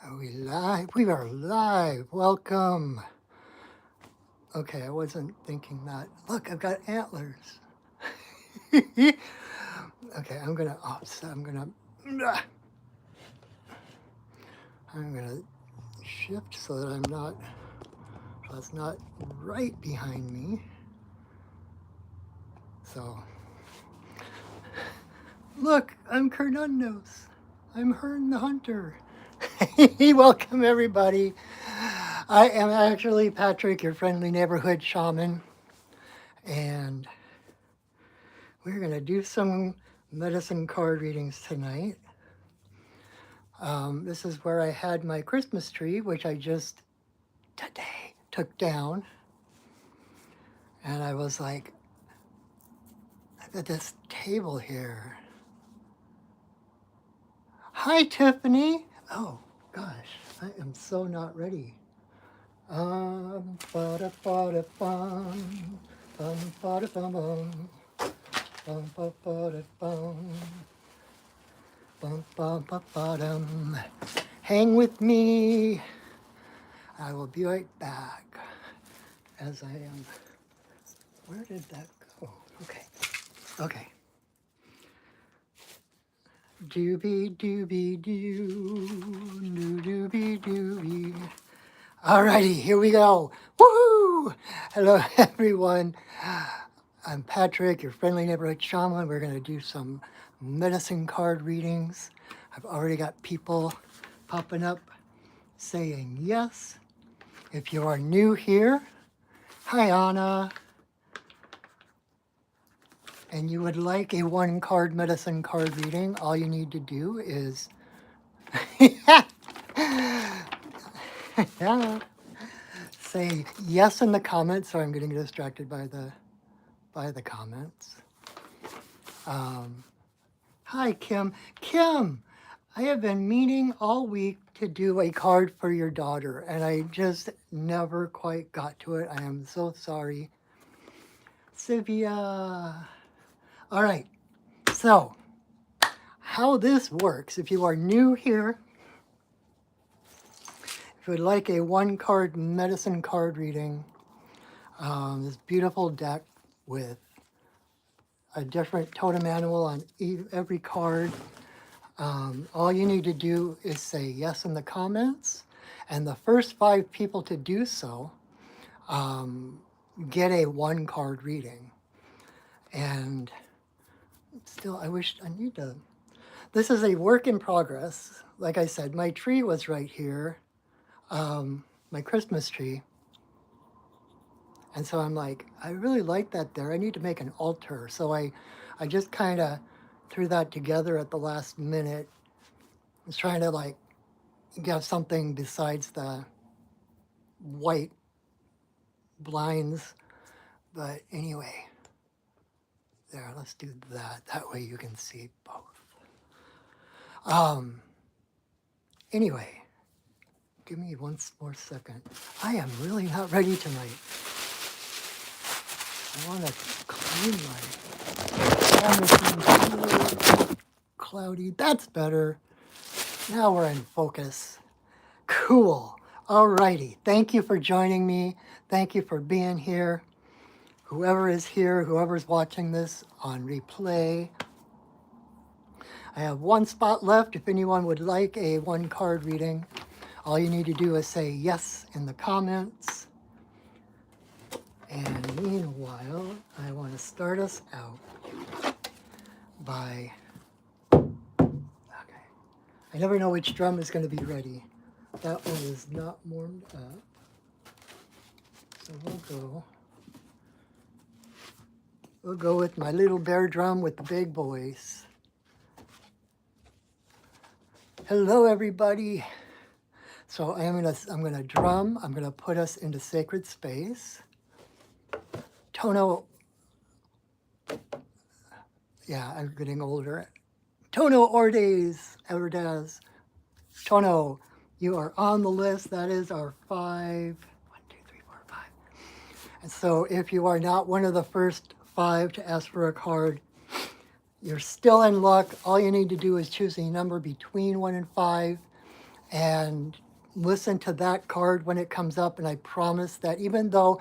Are we live? We are live. Welcome. Okay, I wasn't thinking that. Look, I've got antlers. Okay, I'm gonna offset. I'm gonna shift so that that's not right behind me. So, look, I'm Kernunnos. I'm Hearn the Hunter. Welcome everybody. I am actually Patrick, your friendly neighborhood shaman, and we're going to do some medicine card readings tonight. This is where I had my Christmas tree, which I just today took down. And I was like, at this table here. Hi, Tiffany. Oh, gosh, I am so not ready. Ba-da-ba-da-bum, bum-ba-da-bum-bum, bum-ba-ba-da-bum, bum-ba-ba-ba-dum. Hang with me. I will be right back as I am. Where did that go? Okay. Doobie doobie doo, doo doobie doobie. Alrighty, here we go. Woohoo! Hello everyone. I'm Patrick, your friendly neighborhood shaman. We're gonna do some medicine card readings. I've already got people popping up saying yes. If you are new here, hi Anna. And you would like a one card medicine card reading, all you need to do is say yes in the comments. So I'm getting distracted by the comments. Hi Kim. Kim, I have been meaning all week to do a card for your daughter, and I just never quite got to it. I am so sorry. Sylvia. All right, so how this works, if you are new here, if you would like a one card medicine card reading, this beautiful deck with a different totem animal on every card, all you need to do is say yes in the comments, and the first 5 people to do so get a one card reading. And still, this is a work in progress. Like I said, my tree was right here, my Christmas tree. And so I'm like, I really like that there. I need to make an altar. So I just kind of threw that together at the last minute. I was trying to like get something besides the white blinds. But anyway, there, let's do that. That way you can see both. Anyway, give me one more second. I am really not ready tonight. I want to clean my cloudy. That's better. Now we're in focus. Cool. Alrighty. Thank you for joining me. Thank you for being here. Whoever is here, whoever's watching this on replay. I have one spot left. If anyone would like a one card reading, all you need to do is say yes in the comments. And meanwhile, I want to start us out by, okay, I never know which drum is going to be ready. That one is not warmed up. So we'll go with my little bear drum with the big boys. Hello, everybody. So I'm gonna drum. I'm gonna put us into sacred space. Tono, yeah, I'm getting older. Tono Ordaz. Tono, you are on the list. That is our 5. 1, 2, 3, 4, 5. And so if you are not one of the first 5 to ask for a card, you're still in luck. All you need to do is choose a number between 1 and 5. and listen to that card when it comes up. And I promise that even though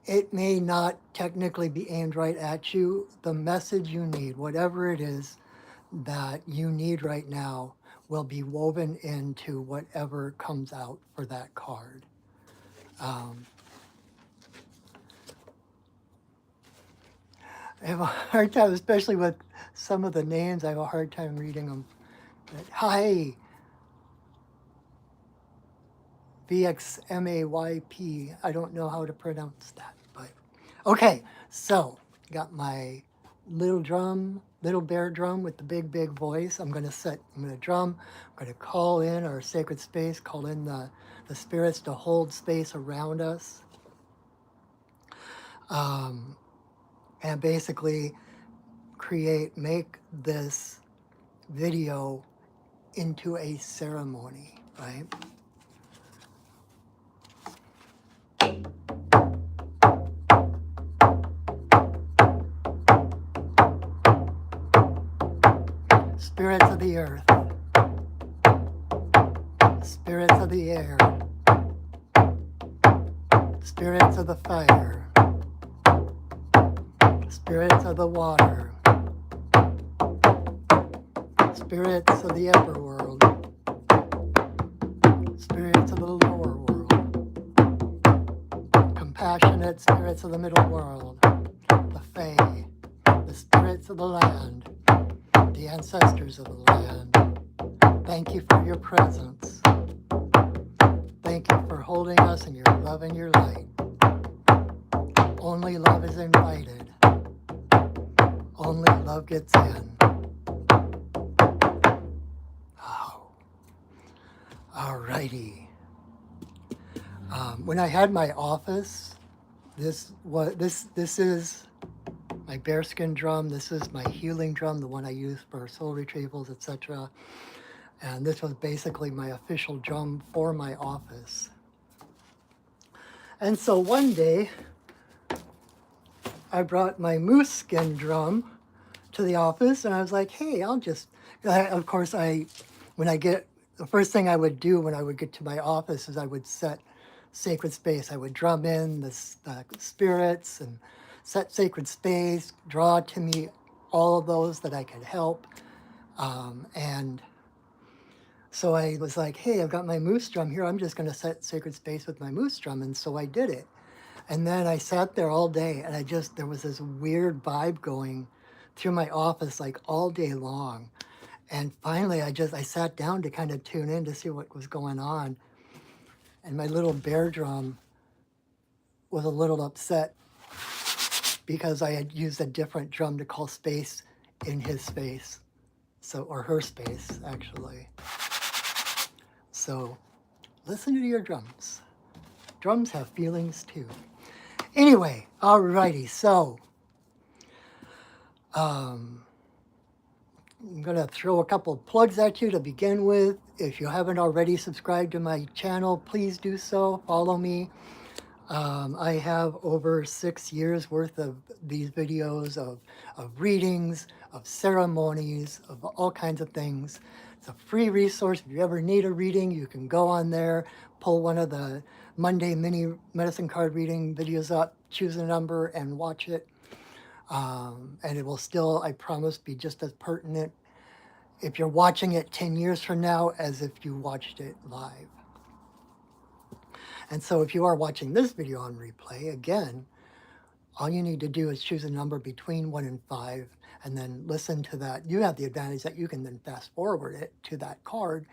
it may not technically be aimed right at you, the message you need, whatever it is that you need right now, will be woven into whatever comes out for that card. I have a hard time, especially with some of the names, I have a hard time reading them. But, hi, VXMAYP. I don't know how to pronounce that, but okay. So, got my little drum, little bear drum with the big voice. I'm going to drum. I'm going to call in our sacred space, call in the spirits to hold space around us. And basically make this video into a ceremony, right? Spirits of the earth, spirits of the air, spirits of the fire, spirits of the water, spirits of the upper world, spirits of the lower world, compassionate spirits of the middle world, the Fae, the spirits of the land, the ancestors of the land. Thank you for your presence. Thank you for holding us in your love and your light. Only love is invited. Only love gets in. Oh. Alrighty. When I had my office, this is my bearskin drum. This is my healing drum, the one I use for soul retrievals, etc. And this was basically my official drum for my office. And so one day, I brought my moose skin drum to the office, and I was like, hey, of course, the first thing I would do when I would get to my office is I would set sacred space. I would drum in the spirits and set sacred space, draw to me all of those that I could help. And so I was like, hey, I've got my moose drum here. I'm just going to set sacred space with my moose drum. And so I did it. And then I sat there all day, and there was this weird vibe going through my office like all day long. And finally, I sat down to kind of tune in to see what was going on. And my little bear drum was a little upset because I had used a different drum to call space in his space. Or her space, actually. So listen to your drums. Drums have feelings too. Anyway, alrighty, so I'm going to throw a couple of plugs at you to begin with. If you haven't already subscribed to my channel, please do so. Follow me. I have over 6 years worth of these videos of readings, of ceremonies, of all kinds of things. It's a free resource. If you ever need a reading, you can go on there, pull one of the Monday mini medicine card reading videos up, choose a number, and watch it. And it will still, I promise, be just as pertinent if you're watching it 10 years from now as if you watched it live. And so if you are watching this video on replay, again, all you need to do is choose a number between 1 and 5 and then listen to that. You have the advantage that you can then fast forward it to that card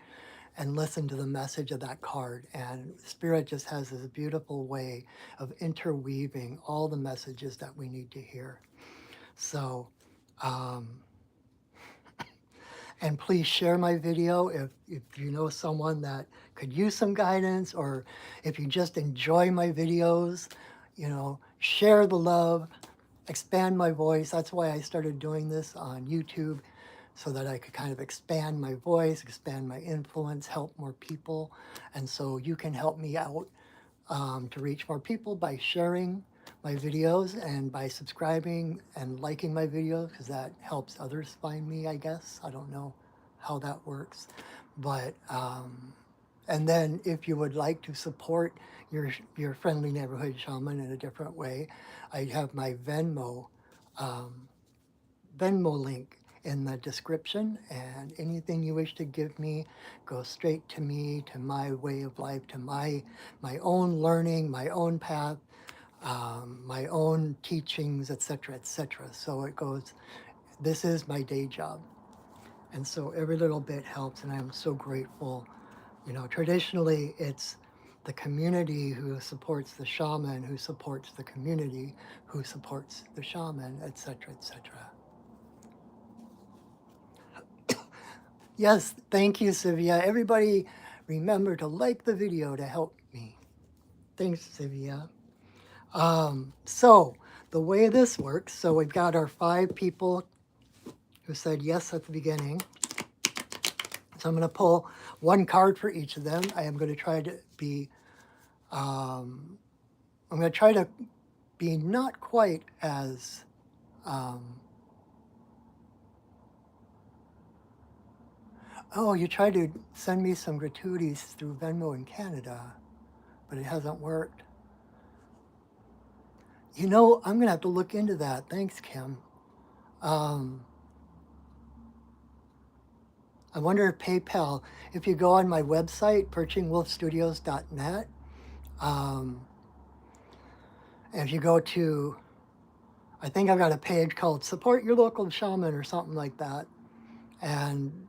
and listen to the message of that card. And Spirit just has this beautiful way of interweaving all the messages that we need to hear. So, and please share my video if you know someone that could use some guidance, or if you just enjoy my videos, share the love, expand my voice. That's why I started doing this on YouTube, so that I could kind of expand my voice, expand my influence, help more people. And so you can help me out to reach more people by sharing my videos and by subscribing and liking my videos, because that helps others find me, I guess. I don't know how that works, but And then if you would like to support your friendly neighborhood shaman in a different way, I have my um, Venmo link in the description, and anything you wish to give me goes straight to me, to my way of life, to my own learning, my own path, my own teachings, etc., etc. So it goes, this is my day job. And so every little bit helps, and I'm so grateful. You know, traditionally, it's the community who supports the shaman, who supports the community, who supports the shaman, etc., etc. Yes, thank you, Sylvia. Everybody remember to like the video to help me. Thanks, Sylvia. So the way this works, so we've got our 5 people who said yes at the beginning. So I'm going to pull 1 card for each of them. I am going to try to be, I'm going to try to be not quite as, oh, you tried to send me some gratuities through Venmo in Canada, but it hasn't worked. You know, I'm going to have to look into that. Thanks, Kim. I wonder if PayPal, if you go on my website, perchingwolfstudios.net, um, and if you go to, I think I've got a page called Support Your Local Shaman or something like that. And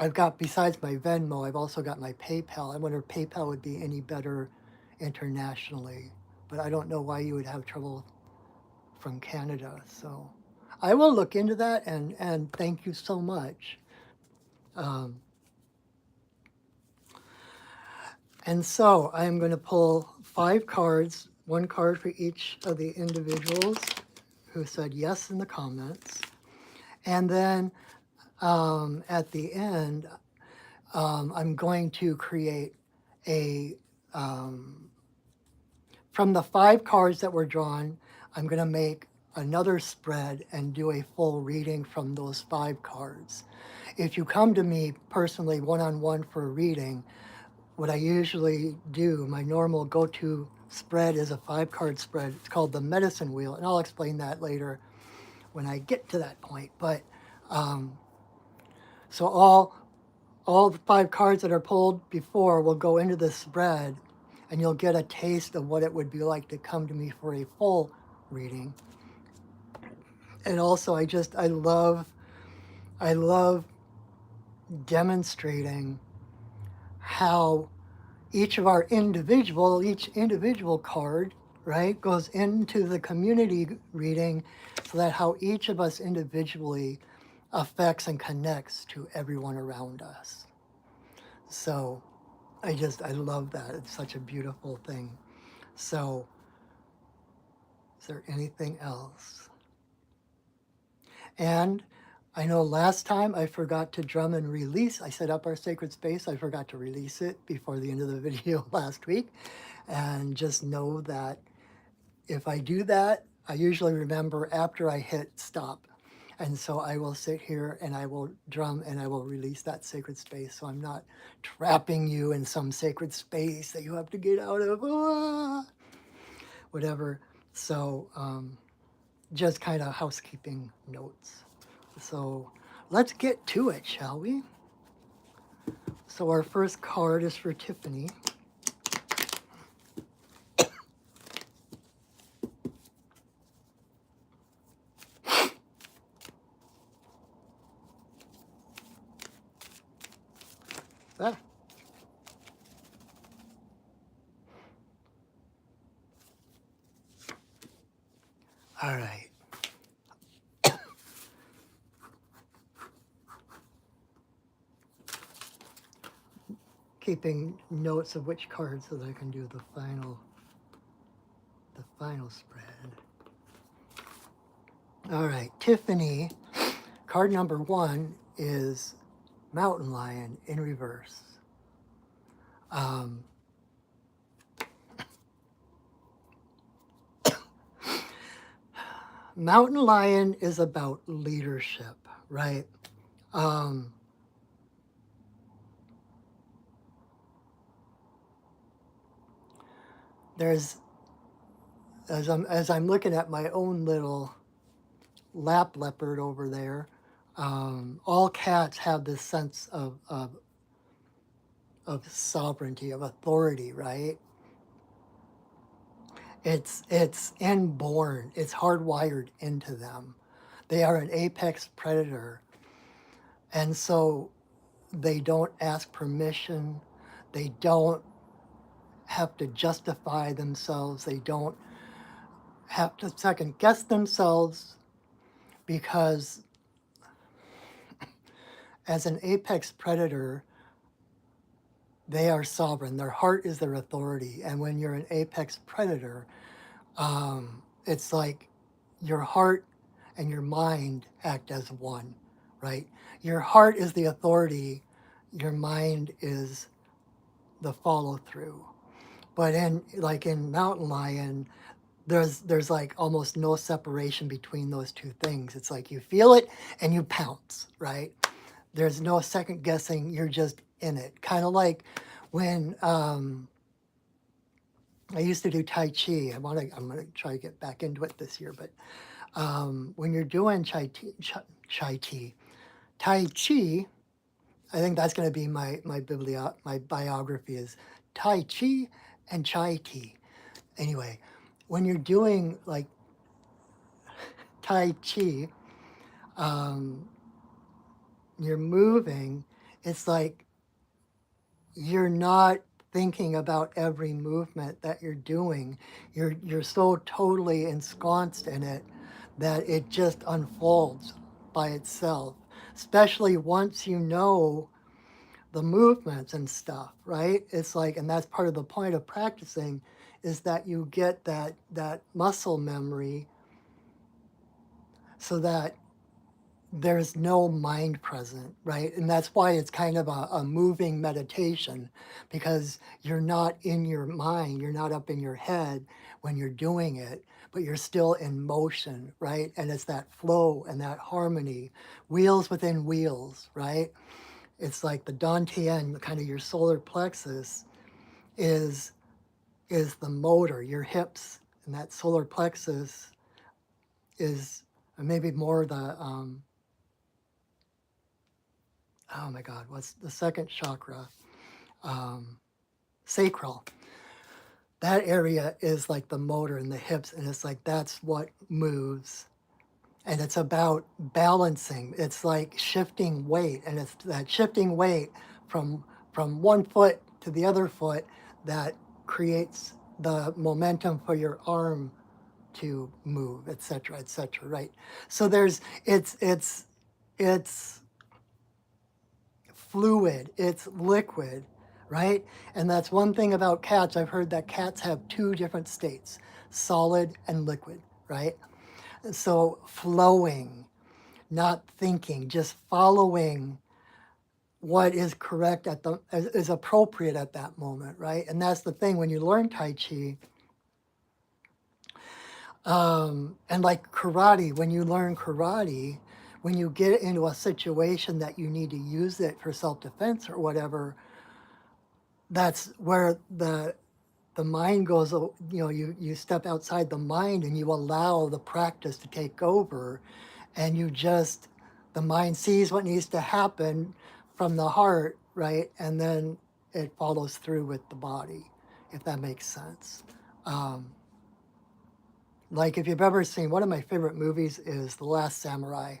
I've got, besides my Venmo, I've also got my PayPal. I wonder if PayPal would be any better internationally, but I don't know why you would have trouble from Canada. So I will look into that, and thank you so much. Um, And so I'm going to pull 5 cards, 1 card for each of the individuals who said yes in the comments. And then at the end, I'm going to create a, from the 5 cards that were drawn, I'm going to make another spread and do a full reading from those 5 cards. If you come to me personally one-on-one for a reading, what I usually do, my normal go-to spread is a 5-card spread. It's called the medicine wheel, and I'll explain that later when I get to that point. But so all the 5 cards that are pulled before will go into the spread, and you'll get a taste of what it would be like to come to me for a full reading. And also, I love demonstrating how each individual card, right, goes into the community reading, so that how each of us individually affects and connects to everyone around us. So I love that. It's such a beautiful thing. So is there anything else? And I know last time I forgot to drum and release. I set up our sacred space. I forgot to release it before the end of the video last week. And just know that if I do that, I usually remember after I hit stop. And so I will sit here and I will drum and I will release that sacred space. So I'm not trapping you in some sacred space that you have to get out of, whatever. So just kind of housekeeping notes. So let's get to it, shall we? So our first card is for Tiffany. Ah. All right. Keeping notes of which cards so that I can do the final spread. All right, Tiffany, card number 1 is Mountain Lion in reverse. Mountain Lion is about leadership, right? there's as I'm looking at my own little lap leopard over there, all cats have this sense of sovereignty, of authority, right? It's inborn. It's hardwired into them. They are an apex predator, and so they don't ask permission. They don't have to justify themselves. They don't have to second guess themselves because as an apex predator, they are sovereign. Their heart is their authority. And when you're an apex predator, it's like your heart and your mind act as one, right? Your heart is the authority. Your mind is the follow through. But in Mountain Lion, there's like almost no separation between those two things. It's like you feel it and you pounce, right? There's no second guessing. You're just in it. Kind of like when I used to do Tai Chi. I'm gonna try to get back into it this year. But when you're doing Tai Chi, I think that's gonna be my biography is Tai Chi and Chai Tea. Anyway, when you're doing like Tai Chi, um, you're moving. It's like you're not thinking about every movement that you're doing. You're so totally ensconced in it that it just unfolds by itself. Especially once you know the movements and stuff, right? It's like, and that's part of the point of practicing, is that you get that muscle memory, so that there's no mind present, right? And that's why it's kind of a moving meditation, because you're not in your mind, you're not up in your head when you're doing it, but you're still in motion, right? And it's that flow and that harmony, wheels within wheels, right? It's like the Dantian, kind of your solar plexus is the motor, your hips, and that solar plexus is maybe more the oh my God, what's the second chakra? Um, Sacral. That area is like the motor in the hips, and it's like that's what moves. And it's about balancing. It's like shifting weight, and it's that shifting weight from one foot to the other foot that creates the momentum for your arm to move, et cetera, right? So it's fluid, it's liquid, right? And that's one thing about cats. I've heard that cats have two different states, solid and liquid, right? So flowing, not thinking, just following what is correct is appropriate at that moment, right? And that's the thing when you learn Tai Chi, and like karate, when you learn karate, when you get into a situation that you need to use it for self-defense or whatever, that's where the mind goes, you step outside the mind and you allow the practice to take over, and the mind sees what needs to happen from the heart, right? And then it follows through with the body, if that makes sense. Um, like if you've ever seen, one of my favorite movies is The Last Samurai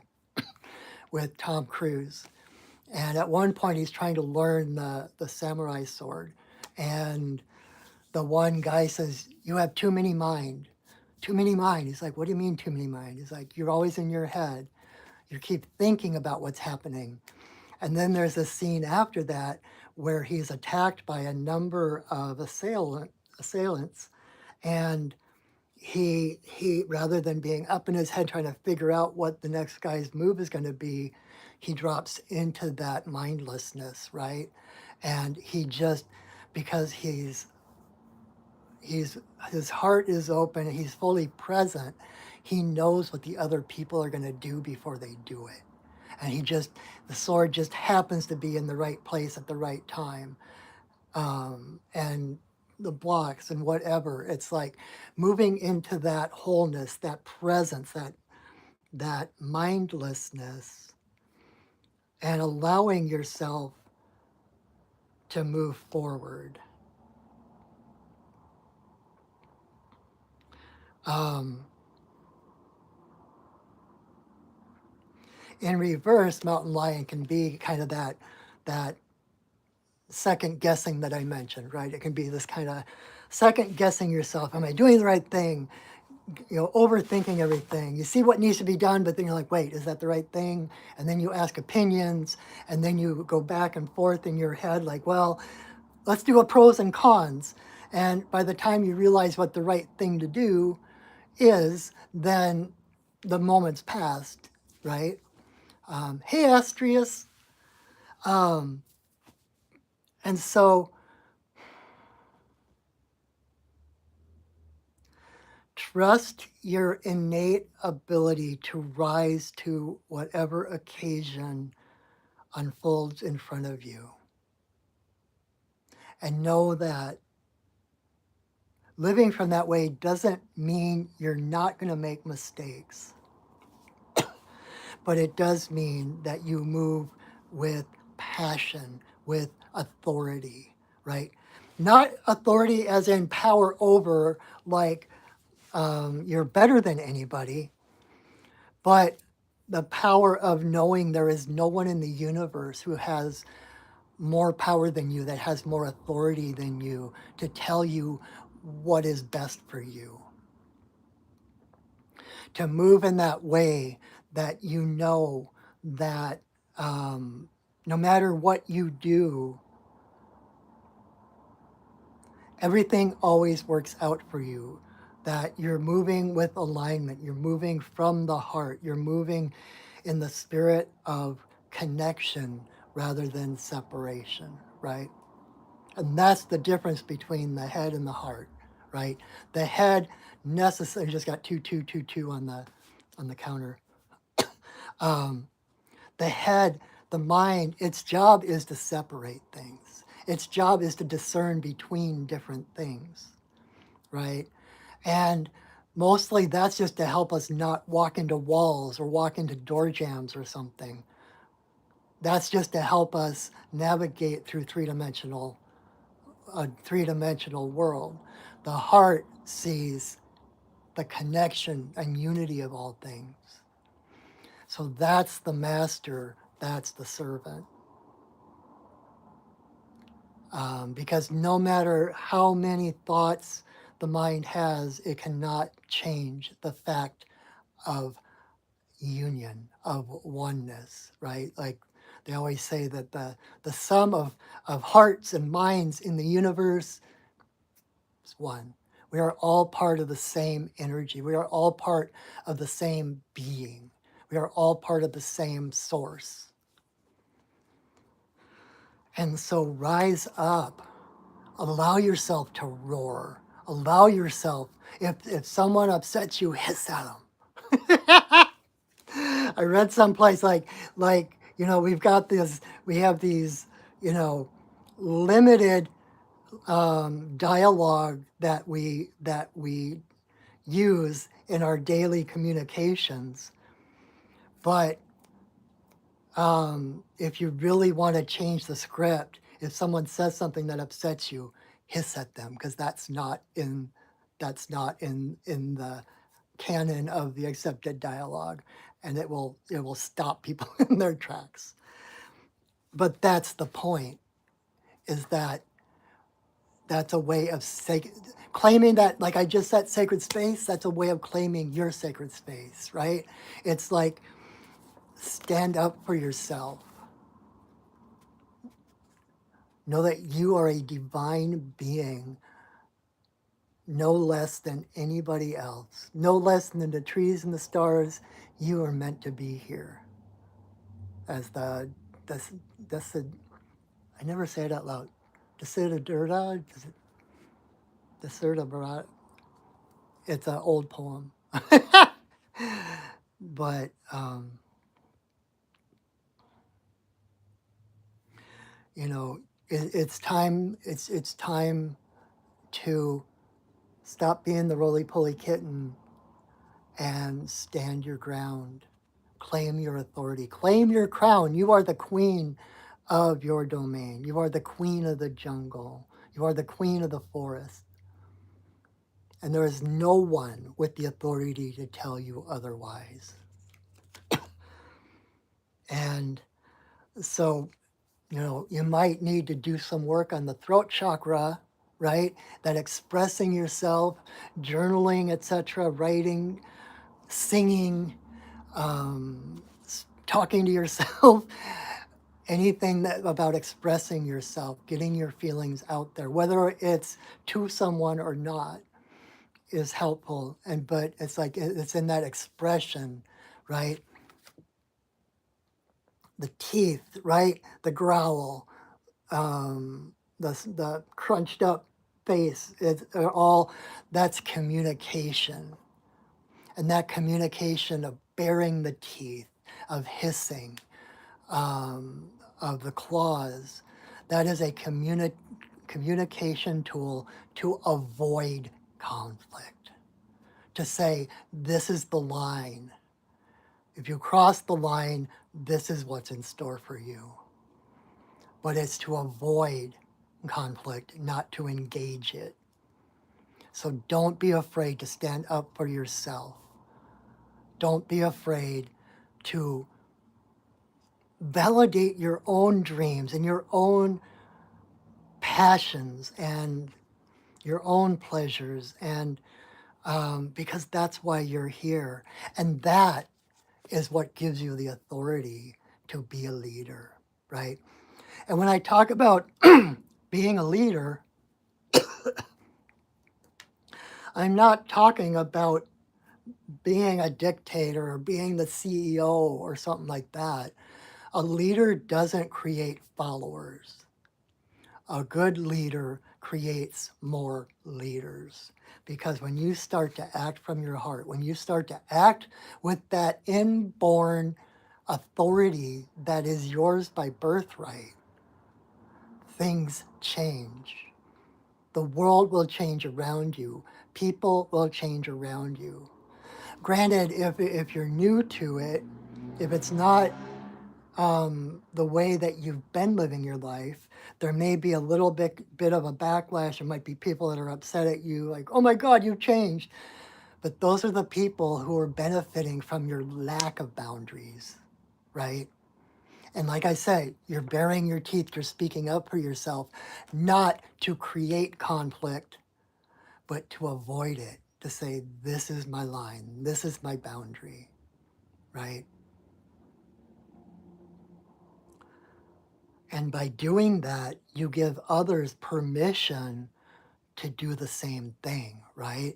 with Tom Cruise. And at one point he's trying to learn the samurai sword. And the one guy says, "You have too many mind. Too many mind." He's like, "What do you mean too many mind?" He's like, "You're always in your head. You keep thinking about what's happening." And then there's a scene after that where he's attacked by a number of assailants, and he rather than being up in his head trying to figure out what the next guy's move is going to be, he drops into that mindlessness, right? And he just, because he's his heart is open, he's fully present, he knows what the other people are going to do before they do it. And the sword just happens to be in the right place at the right time. And the blocks and whatever. It's like moving into that wholeness, that presence, that mindlessness, and allowing yourself to move forward. Um, in reverse, mountain lion can be kind of that second guessing that I mentioned, right? It can be this kind of second guessing yourself. Am I doing the right thing? Overthinking everything. You see what needs to be done, but then you're like, wait, is that the right thing? And then you ask opinions, and then you go back and forth in your head, like, well, let's do a pros and cons. And by the time you realize what the right thing to do is, then the moment's passed, right? Hey, Astrius. Um, and so trust your innate ability to rise to whatever occasion unfolds in front of you. And know that living from that way doesn't mean you're not going to make mistakes, but it does mean that you move with passion, with authority, right? Not authority as in power over, like you're better than anybody, but the power of knowing there is no one in the universe who has more power than you, that has more authority than you to tell you what is best for you. To move in that way that you know that no matter what you do, everything always works out for you. That you're moving with alignment, you're moving from the heart, you're moving in the spirit of connection rather than separation, right? And that's the difference between the head and the heart, right? The head necessarily just got 2222 on the counter. The head, the mind, its job is to separate things. Its job is to discern between different things, right? And mostly that's just to help us not walk into walls or walk into door jams or something. That's just to help us navigate through a three-dimensional world. The heart sees the connection and unity of all things. So that's the master, that's the servant. Because no matter how many thoughts the mind has, it cannot change the fact of union, of oneness, right? Like they always say that the sum of hearts and minds in the universe is one. We are all part of the same energy. We are all part of the same being. We are all part of the same source. And so rise up. Allow yourself to roar. Allow yourself, if someone upsets you, hiss at them. I read someplace we have these, limited dialogue that we use in our daily communications. But if you really want to change the script, if someone says something that upsets you, hiss at them, because that's not in the canon of the accepted dialogue, and it will stop people in their tracks. But that's the point, is that that's a way of claiming that, like I just said, sacred space, that's a way of claiming your sacred space, right? It's like, stand up for yourself. Know that you are a divine being, no less than anybody else, no less than the trees and the stars. You are meant to be here. As that's the I never say it out loud. Desiderata, Desiderata. It's an old poem, but you know, it's time. It's time to stop being the roly-poly kitten and stand your ground. Claim your authority. Claim your crown. You are the queen of your domain. You are the queen of the jungle. You are the queen of the forest. And there is no one with the authority to tell you otherwise. And so, you might need to do some work on the throat chakra, right? That expressing yourself, journaling, etc., writing, singing, talking to yourself, anything that about expressing yourself, getting your feelings out there, whether it's to someone or not, is helpful. But it's like it's in that expression, right? The teeth, right? The growl, the crunched up face. It's all that's communication, and that communication of baring the teeth, of hissing, of the claws, that is a communication tool to avoid conflict. To say, this is the line. If you cross the line, this is what's in store for you. But it's to avoid conflict, not to engage it. So don't be afraid to stand up for yourself. Don't be afraid to validate your own dreams and your own passions and your own pleasures, and because that's why you're here. And that is what gives you the authority to be a leader, right? And when I talk about being a leader, I'm not talking about being a dictator or being the CEO or something like that. A leader doesn't create followers. A good leader creates more leaders. Because when you start to act from your heart, when you start to act with that inborn authority that is yours by birthright, things change. The world will change around you. People will change around you. Granted, if you're new to it, if it's not the way that you've been living your life, there may be a little bit of a backlash. There might be people that are upset at you, like, oh my God, you've changed. But those are the people who are benefiting from your lack of boundaries, right? And like I say, you're baring your teeth, you're speaking up for yourself, not to create conflict, but to avoid it, to say, this is my line, this is my boundary, right? And by doing that, you give others permission to do the same thing, right?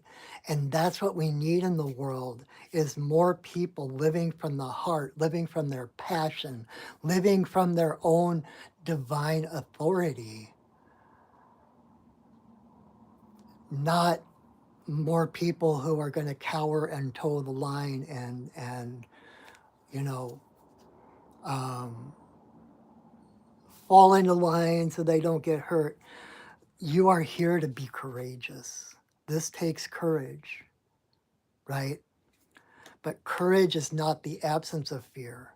And that's what we need in the world, is more people living from the heart, living from their passion, living from their own divine authority. Not more people who are going to cower and toe the line and fall into line so they don't get hurt. You are here to be courageous. This takes courage, right? But courage is not the absence of fear.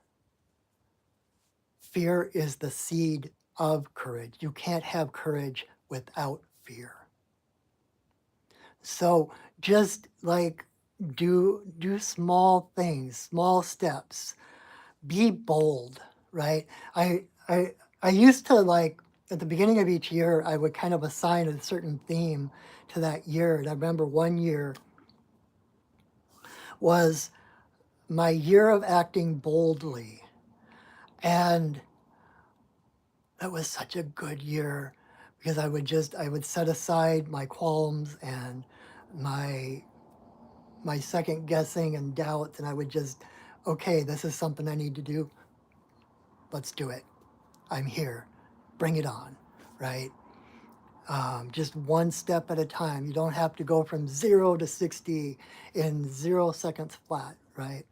Fear is the seed of courage. You can't have courage without fear. So just like do small things, small steps. Be bold, right? I used to, like, at the beginning of each year, I would kind of assign a certain theme to that year. And I remember one year was my year of acting boldly. And that was such a good year, because I would set aside my qualms and my second guessing and doubts, and I would just, okay, this is something I need to do. Let's do it. I'm here. Bring it on, right? Just one step at a time. You don't have to go from 0 to 60 in 0 seconds flat, right?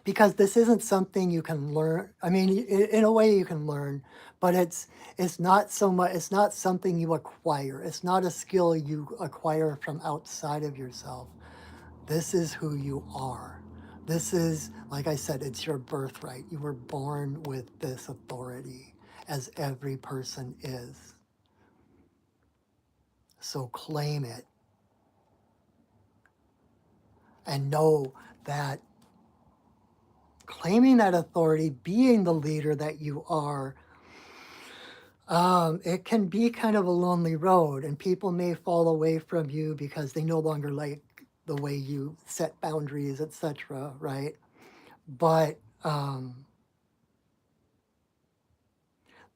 because this isn't something you can learn. I mean, in a way you can learn, but it's not so much. It's not something you acquire. It's not a skill you acquire from outside of yourself. This is who you are. This is, like I said, it's your birthright. You were born with this authority, as every person is. So claim it and know that claiming that authority, being the leader that you are, it can be kind of a lonely road, and people may fall away from you because they no longer like the way you set boundaries, etc. Right? But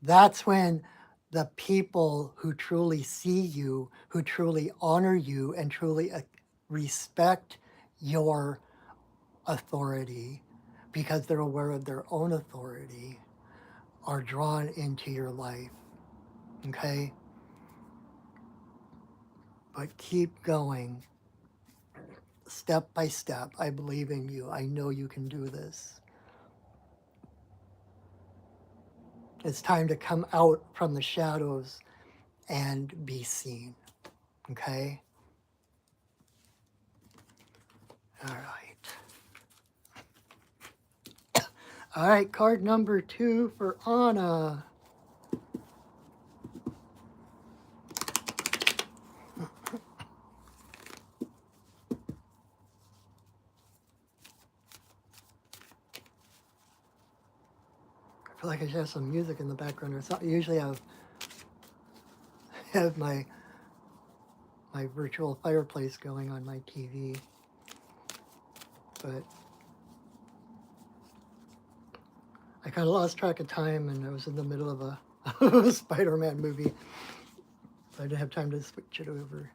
that's when the people who truly see you, who truly honor you, and truly respect your authority because they're aware of their own authority, are drawn into your life. Okay? But keep going step by step. I believe in you. I know you can do this. It's time to come out from the shadows and be seen. Okay? All right. All right, card number 2 for Anna. I feel like I should have some music in the background or something. Usually I have my virtual fireplace going on my TV. But I kind of lost track of time and I was in the middle of a Spider-Man movie. So I didn't have time to switch it over.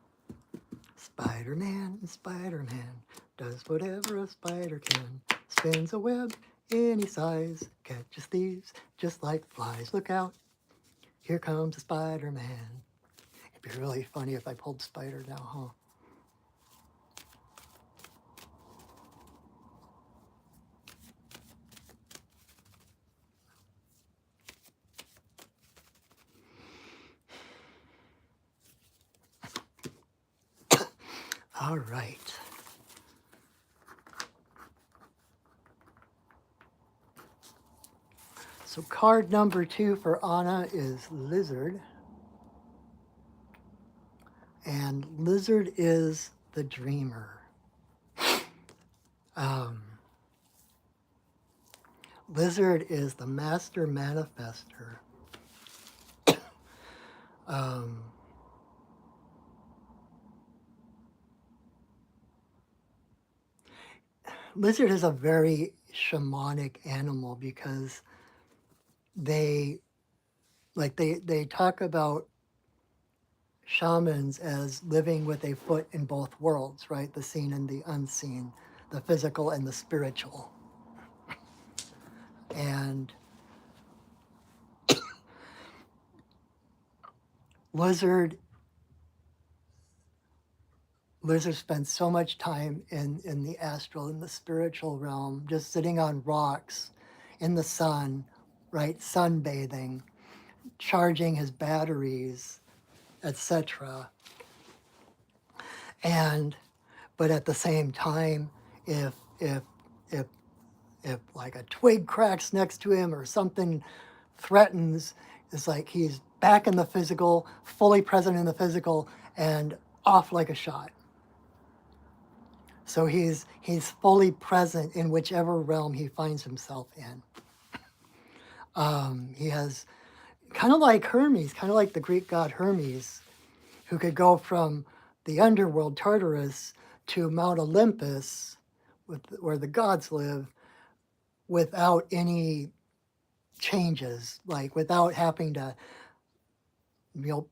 Spider-Man, Spider-Man, does whatever a spider can. Spins a web any size, catches thieves just like flies. Look out, here comes a Spider-Man. It'd be really funny if I pulled Spider now, huh? All right. So card number 2 for Anna is Lizard. And Lizard is the dreamer. Lizard is the master manifester. Lizard is a very shamanic animal because they talk about shamans as living with a foot in both worlds, right? The seen and the unseen, the physical and the spiritual. And Lizard spends so much time in the astral, in the spiritual realm, just sitting on rocks in the sun, right? Sunbathing, charging his batteries, etc. But at the same time, if if if if like a twig cracks next to him or something threatens, it's like he's back in the physical, fully present in the physical, and off like a shot. So he's fully present in whichever realm he finds himself in. He has kind of like Hermes, kind of like the Greek god Hermes, who could go from the underworld, Tartarus, to Mount Olympus, where the gods live, without any changes, like without having to,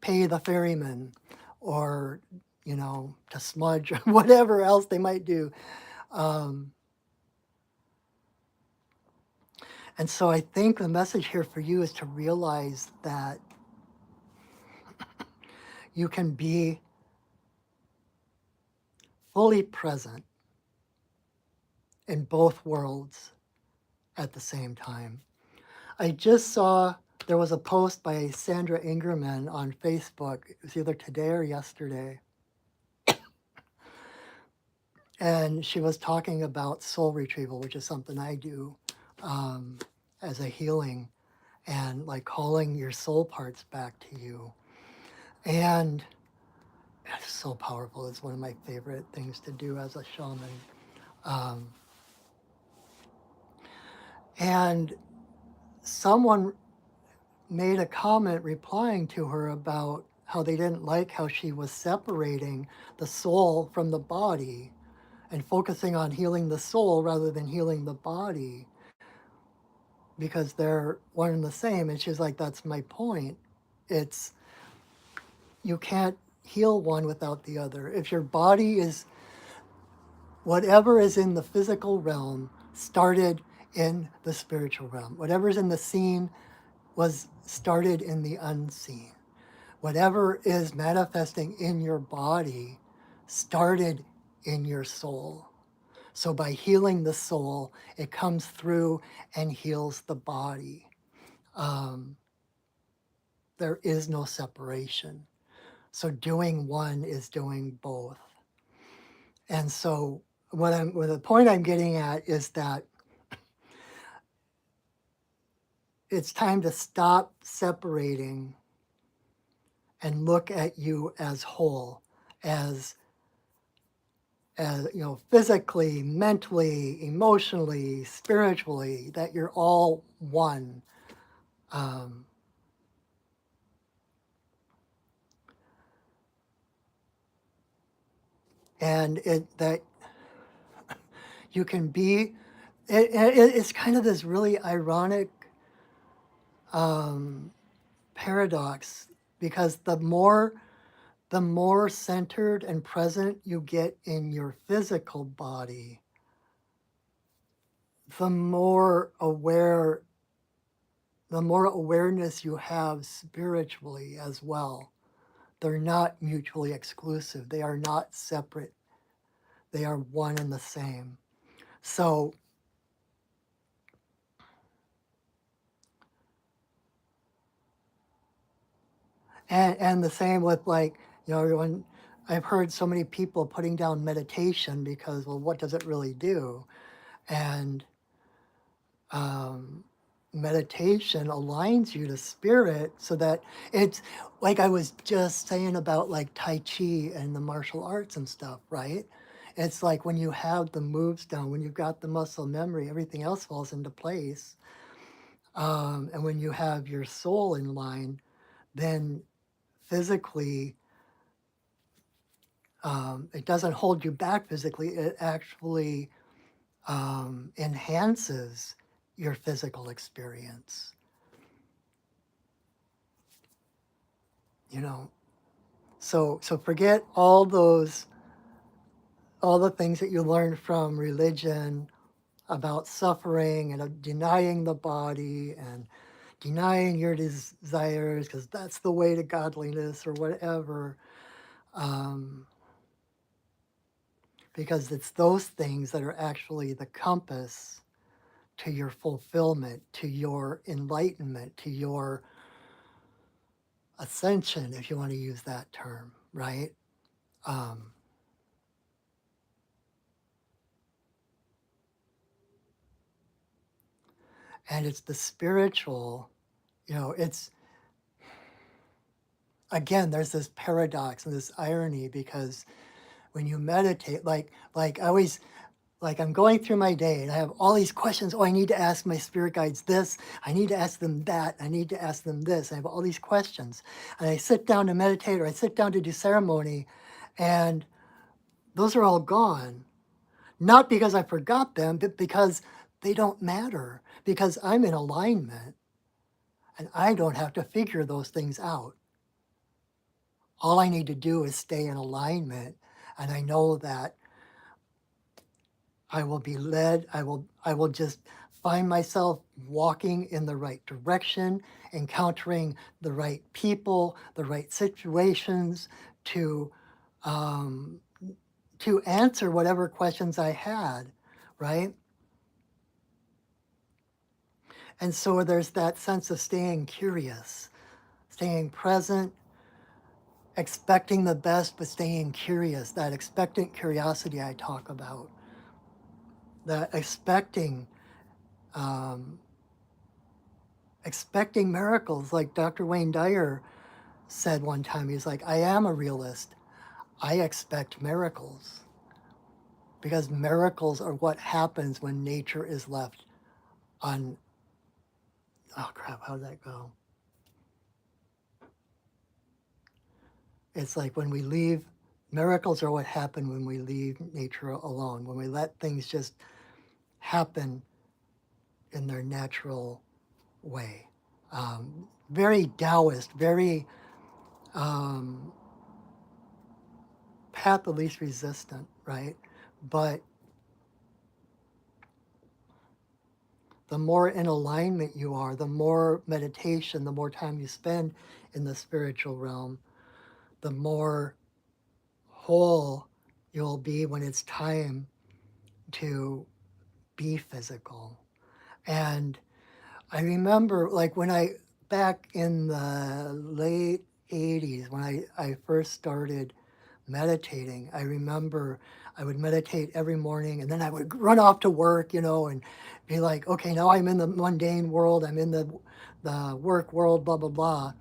pay the ferryman or, to smudge or whatever else they might do. And so I think the message here for you is to realize that you can be fully present in both worlds at the same time. I just saw there was a post by Sandra Ingerman on Facebook. It was either today or yesterday. And she was talking about soul retrieval, which is something I do um, as a healing and like calling your soul parts back to you. And it's so powerful. It's one of my favorite things to do as a shaman. Um, and someone made a comment replying to her about how they didn't like how she was separating the soul from the body and focusing on healing the soul rather than healing the body because they're one and the same. And she's like, that's my point. It's, you can't heal one without the other. If your body is, whatever is in the physical realm started in the spiritual realm. Whatever's in the seen was started in the unseen. Whatever is manifesting in your body started in your soul. So by healing the soul, it comes through and heals the body. Um, there is no separation. So doing one is doing both. And so what the point I'm getting at is that it's time to stop separating and look at you as whole, as physically, mentally, emotionally, spiritually, that you're all one. Um, and that you can be, it's kind of this really ironic um, paradox because the more centered and present you get in your physical body, the more aware, the more awareness you have spiritually as well. They're not mutually exclusive. They are not separate. They are one and the same. So, and the same with like, when I've heard so many people putting down meditation because, well, what does it really do? And um, meditation aligns you to spirit so that it's like I was just saying about like Tai Chi and the martial arts and stuff, right? It's like when you have the moves down, when you've got the muscle memory, everything else falls into place. And when you have your soul in line, then physically, it doesn't hold you back physically. It actually enhances your physical experience. You know, so forget all the things that you learned from religion about suffering and denying the body and denying your desires because that's the way to godliness or whatever. Um, because it's those things that are actually the compass to your fulfillment, to your enlightenment, to your ascension, if you want to use that term, right? Um, and it's the spiritual, it's, again, there's this paradox and this irony because when you meditate, like I always, like I'm going through my day and I have all these questions. Oh, I need to ask my spirit guides this. I need to ask them that. I need to ask them this. I have all these questions. And I sit down to meditate or I sit down to do ceremony and those are all gone. Not because I forgot them, but because they don't matter. Because I'm in alignment and I don't have to figure those things out. All I need to do is stay in alignment. And I know that I will be led. I will just find myself walking in the right direction, encountering the right people, the right situations to um, answer whatever questions I had, right? And so there's that sense of staying curious, staying present, expecting the best, but staying curious, that expectant curiosity I talk about, that um, expecting miracles. Like Dr. Wayne Dyer said one time, he's like, I am a realist. I expect miracles because miracles are what happens when nature is left on, oh crap, how did that go? It's like when we leave, miracles are what happen when we leave nature alone, when we let things just happen in their natural way. Very Taoist, very path of least resistant, right? But the more in alignment you are, the more meditation, the more time you spend in the spiritual realm, the more whole you'll be when it's time to be physical. And I remember like when back in the late 80s, when I first started meditating, I remember I would meditate every morning and then I would run off to work, and be like, okay, now I'm in the mundane world, I'm in the work world, blah, blah, blah.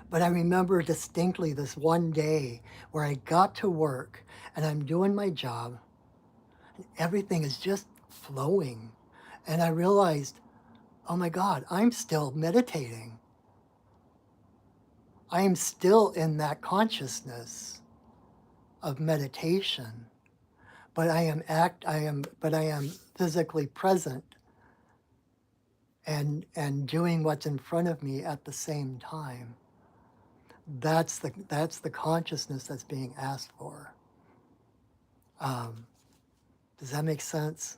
But I remember distinctly this one day where I got to work and I'm doing my job, everything is just flowing. And I realized, oh my God, I'm still meditating. I am still in that consciousness of meditation, but I am physically present and doing what's in front of me at the same time. That's the consciousness that's being asked for. Um, does that make sense?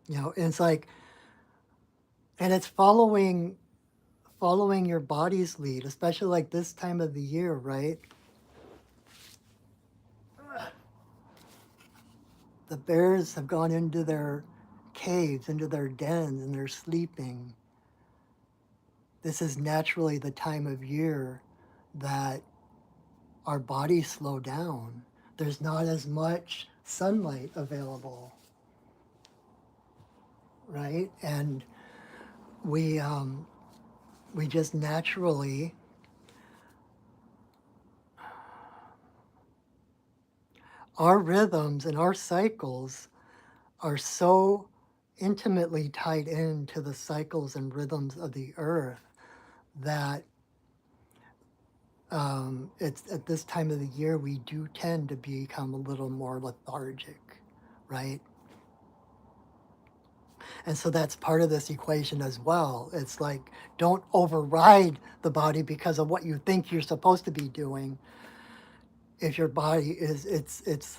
It's like, and it's following your body's lead, especially like this time of the year, right? The bears have gone into their caves, into their dens, and they're sleeping. This is naturally the time of year that our bodies slow down. There's not as much sunlight available, right? And we just naturally, our rhythms and our cycles are so intimately tied into the cycles and rhythms of the earth that it's at this time of the year we do tend to become a little more lethargic, right? And so that's part of this equation as well. It's like, don't override the body because of what you think you're supposed to be doing. If your body is, it's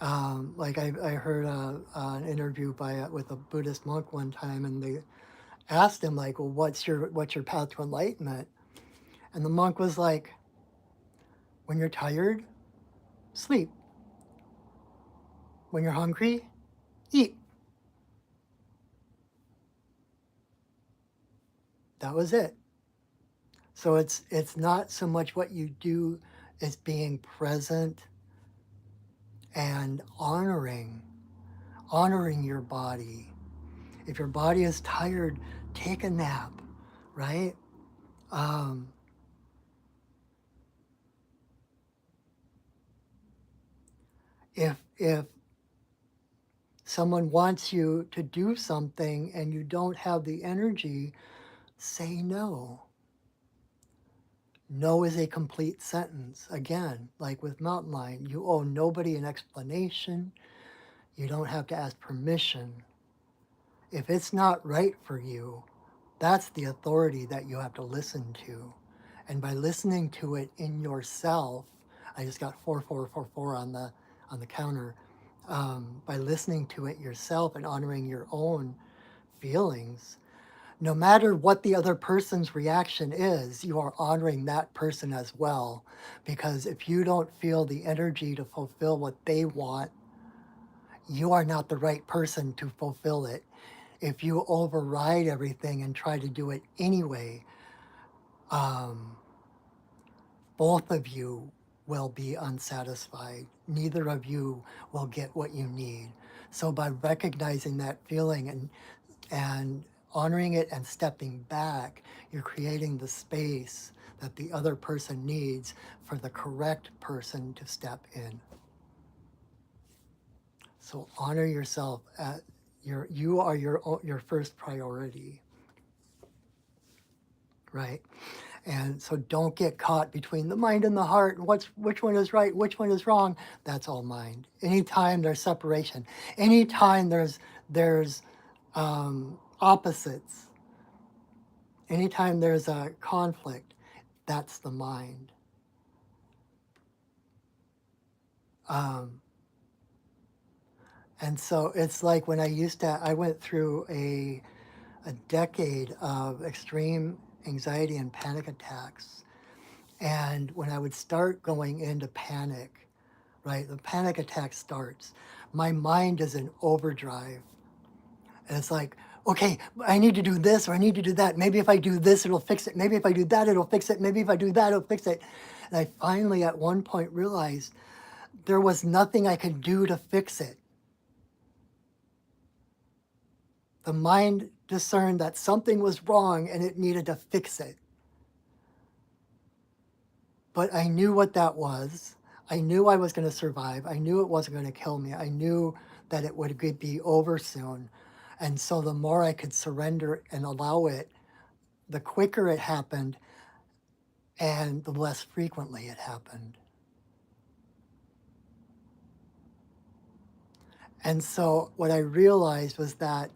like I heard an interview with a Buddhist monk one time, and they asked him like, well, what's your path to enlightenment? And the monk was like, when you're tired, sleep. When you're hungry, eat. That was it. So it's not so much what you do, it's being present and honoring your body. If your body is tired, take a nap, right? Um, if someone wants you to do something and you don't have the energy, say no. No is a complete sentence. Again, like with Mountain Lion, you owe nobody an explanation. You don't have to ask permission. If it's not right for you, that's the authority that you have to listen to. And by listening to it in yourself, I just got 4444 on the counter. By listening to it yourself and honoring your own feelings, no matter what the other person's reaction is, you are honoring that person as well. Because if you don't feel the energy to fulfill what they want, you are not the right person to fulfill it. If you override everything and try to do it anyway, um, both of you will be unsatisfied. Neither of you will get what you need. So by recognizing that feeling and honoring it and stepping back, you're creating the space that the other person needs for the correct person to step in. So honor yourself at you are your first priority, right? And so don't get caught between the mind and the heart. Which one is right? Which one is wrong? That's all mind. Anytime there's separation, anytime there's opposites, anytime there's a conflict, that's the mind. Um, and so it's like when I went through a decade of extreme anxiety and panic attacks. And when I would start going into panic, right, the panic attack starts, my mind is in overdrive. And it's like, okay, I need to do this or I need to do that. Maybe if I do this, it'll fix it. Maybe if I do that, it'll fix it. Maybe if I do that, it'll fix it. And I finally, at one point, realized there was nothing I could do to fix it. The mind discerned that something was wrong and it needed to fix it. But I knew what that was. I knew I was going to survive. I knew it wasn't going to kill me. I knew that it would be over soon. And so the more I could surrender and allow it, the quicker it happened and the less frequently it happened. And so what I realized was that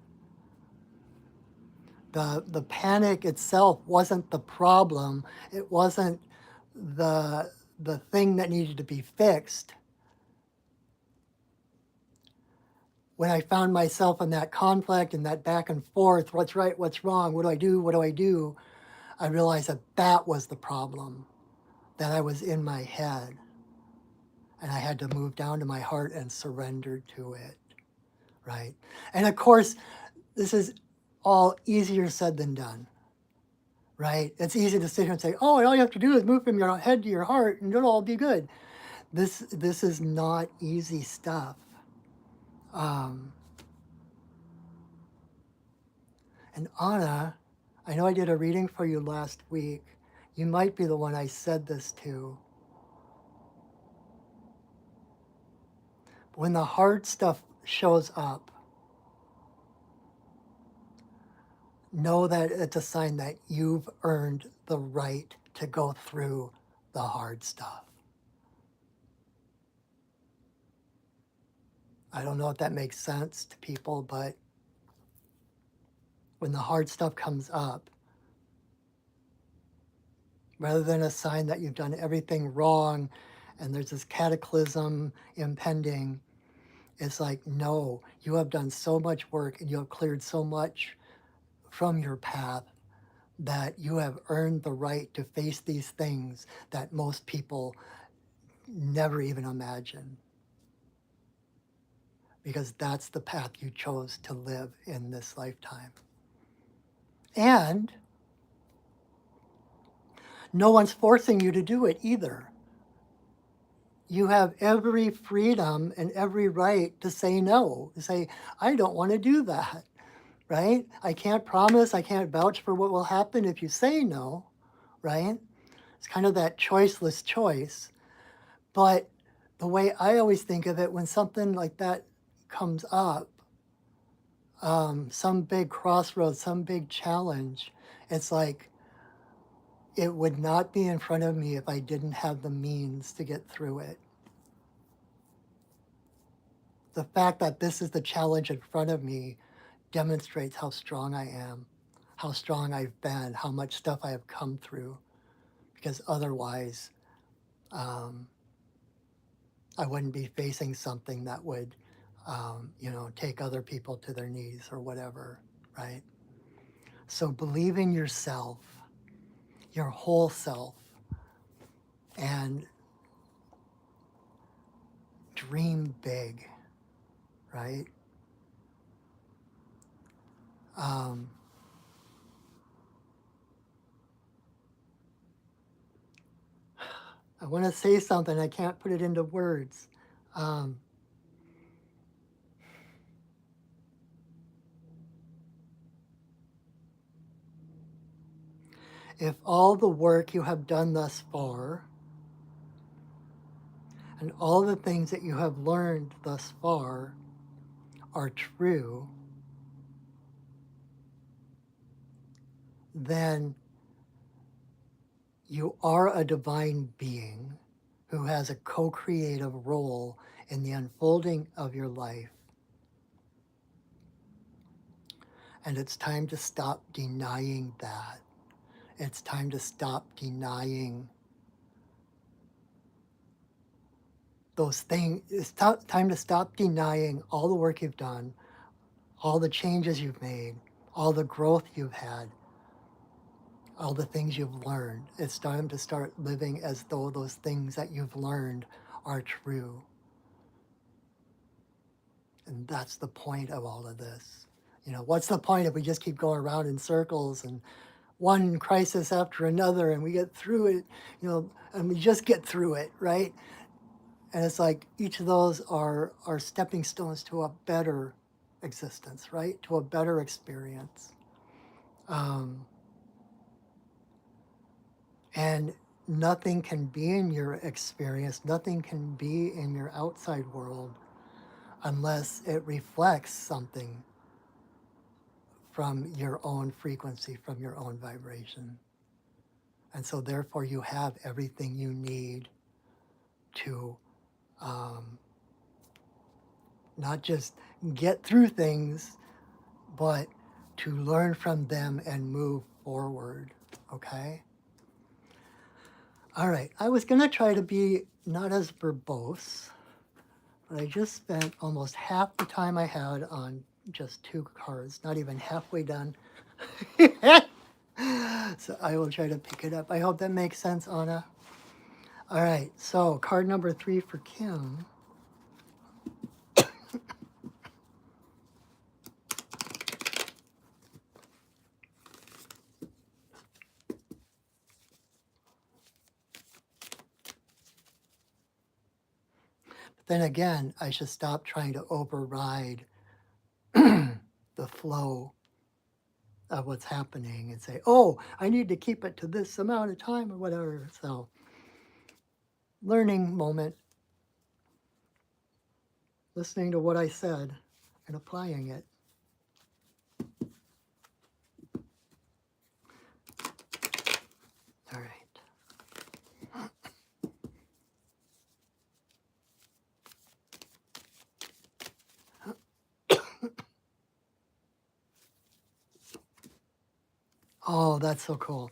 the panic itself wasn't the problem. It wasn't the thing that needed to be fixed. When I found myself in that conflict and that back and forth, what's right, what's wrong, what do I do, what do I do, I realized that that was the problem, that I was in my head. And I had to move down to my heart and surrender to it, right? And of course, this is all easier said than done, right? It's easy to sit here and say, oh, all you have to do is move from your head to your heart and it'll all be good. This is not easy stuff. And Anna, I know I did a reading for you last week. You might be the one I said this to. When the hard stuff shows up, know that it's a sign that you've earned the right to go through the hard stuff. I don't know if that makes sense to people, but when the hard stuff comes up, rather than a sign that you've done everything wrong and there's this cataclysm impending, it's like, no, you have done so much work and you have cleared so much from your path that you have earned the right to face these things that most people never even imagine. Because that's the path you chose to live in this lifetime. And no one's forcing you to do it either. You have every freedom and every right to say no, to say, I don't want to do that, right? I can't promise, I can't vouch for what will happen if you say no, right? It's kind of that choiceless choice. But the way I always think of it, when something like that comes up, some big crossroads, some big challenge, it's like, it would not be in front of me if I didn't have the means to get through it. The fact that this is the challenge in front of me demonstrates how strong I am, how strong I've been, how much stuff I have come through, because otherwise I wouldn't be facing something that would, take other people to their knees or whatever, right? So believe in yourself, your whole self, and dream big, right? Um, I want to say something. I can't put it into words. Um, if all the work you have done thus far and all the things that you have learned thus far are true, then you are a divine being who has a co-creative role in the unfolding of your life. And it's time to stop denying that. It's time to stop denying those things. It's time to stop denying all the work you've done, all the changes you've made, all the growth you've had, all the things you've learned. It's time to start living as though those things that you've learned are true. And that's the point of all of this. You know, what's the point if we just keep going around in circles and one crisis after another and we get through it, you know, and we just get through it, right? And it's like each of those are stepping stones to a better existence, right? To a better experience. And nothing can be in your experience, nothing can be in your outside world unless it reflects something from your own frequency, from your own vibration. And so therefore you have everything you need to not just get through things, but to learn from them and move forward, okay? All right, I was gonna try to be not as verbose, but I just spent almost half the time I had on just 2 cards, not even halfway done. So I will try to pick it up. I hope that makes sense, Anna. All right, so card number 3 for Kim. But then again, I should stop trying to override the flow of what's happening and say, oh, I need to keep it to this amount of time or whatever. So, learning moment, listening to what I said and applying it. All right. Oh, that's so cool.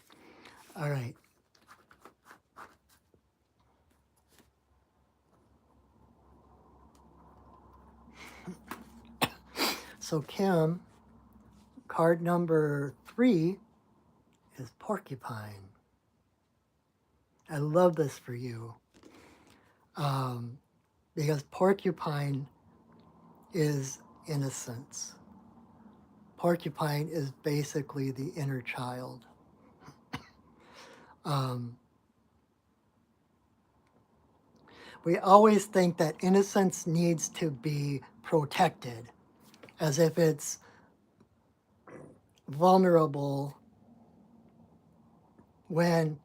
All right. So, Kim, card number 3 is porcupine. I love this for you because porcupine is innocence. Porcupine is basically the inner child. We always think that innocence needs to be protected as if it's vulnerable when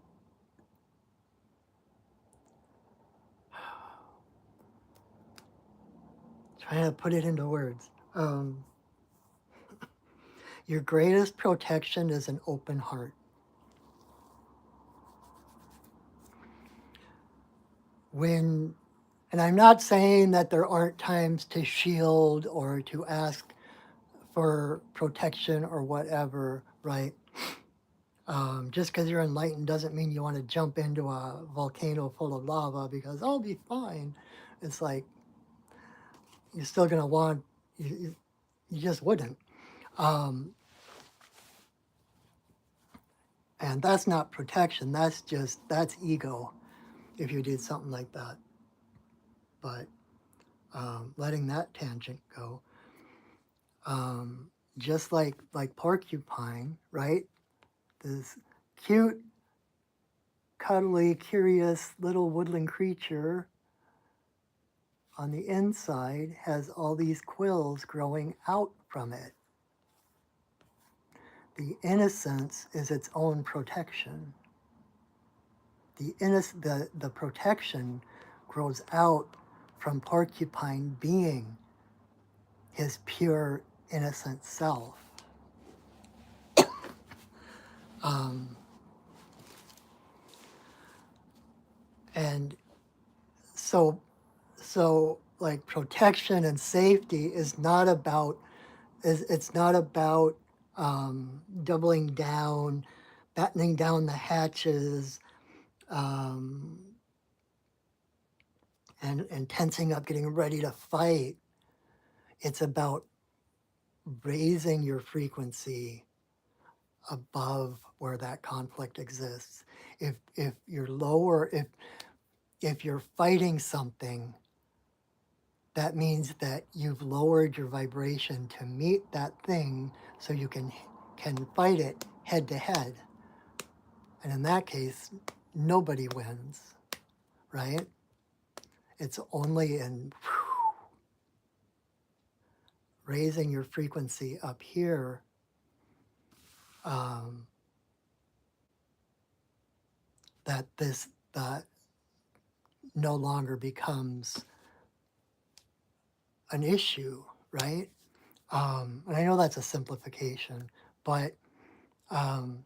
trying to put it into words. Your greatest protection is an open heart. And I'm not saying that there aren't times to shield or to ask for protection or whatever, right? Just because you're enlightened doesn't mean you want to jump into a volcano full of lava because I'll be fine. It's like you're still going to want, you just wouldn't. And that's not protection, that's ego if you did something like that. But letting that tangent go, um, just like porcupine, right? This cute, cuddly, curious little woodland creature on the inside has all these quills growing out from it. The innocence is its own protection. The protection grows out from porcupine being his pure, innocent self. Um, and so, like protection and safety is not about, it's not about doubling down, battening down the hatches, um, and tensing up, getting ready to fight. It's about raising your frequency above where that conflict exists. If you're lower, if you're fighting something, that means that you've lowered your vibration to meet that thing so you can fight it head to head. And in that case, nobody wins, right? It's only in raising your frequency up here um, that no longer becomes an issue, right? And I know that's a simplification, but um,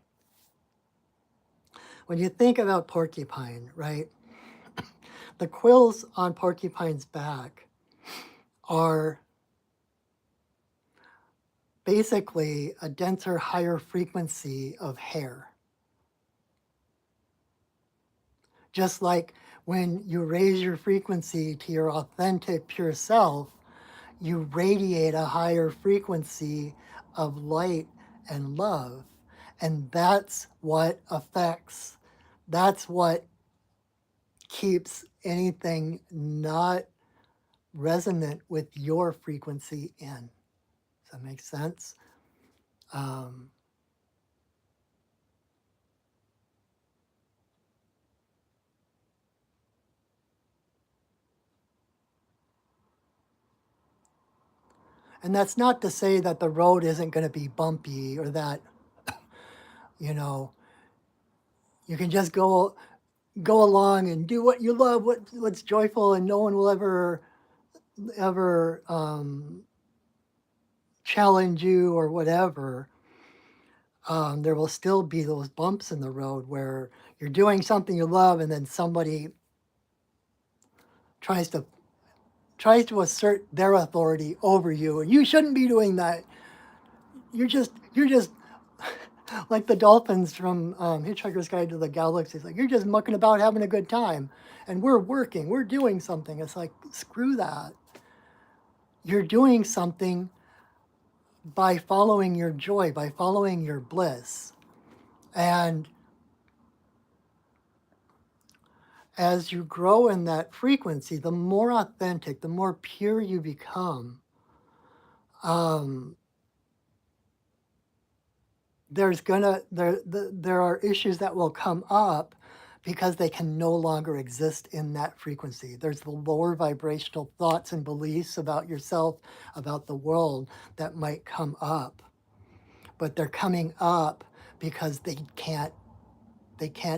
when you think about porcupine, right, the quills on porcupine's back are basically a denser, higher frequency of hair. Just like when you raise your frequency to your authentic, pure self, you radiate a higher frequency of light and love. And that's what affects, that's what keeps anything not resonant with your frequency in. Does that make sense? Um, and that's not to say that the road isn't going to be bumpy or that, you know, you can just go along and do what you love, what's joyful, and no one will ever challenge you or whatever. There will still be those bumps in the road where you're doing something you love and then somebody tries to assert their authority over you, and you shouldn't be doing that. You're just like the dolphins from Hitchhiker's Guide to the Galaxy. It's like you're just mucking about having a good time, and we're working, we're doing something. It's like screw that. You're doing something by following your joy, by following your bliss, and as you grow in that frequency, the more authentic, the more pure you become. Um, there are issues that will come up because they can no longer exist in that frequency. There's the lower vibrational thoughts and beliefs about yourself, about the world that might come up, but they're coming up because they can't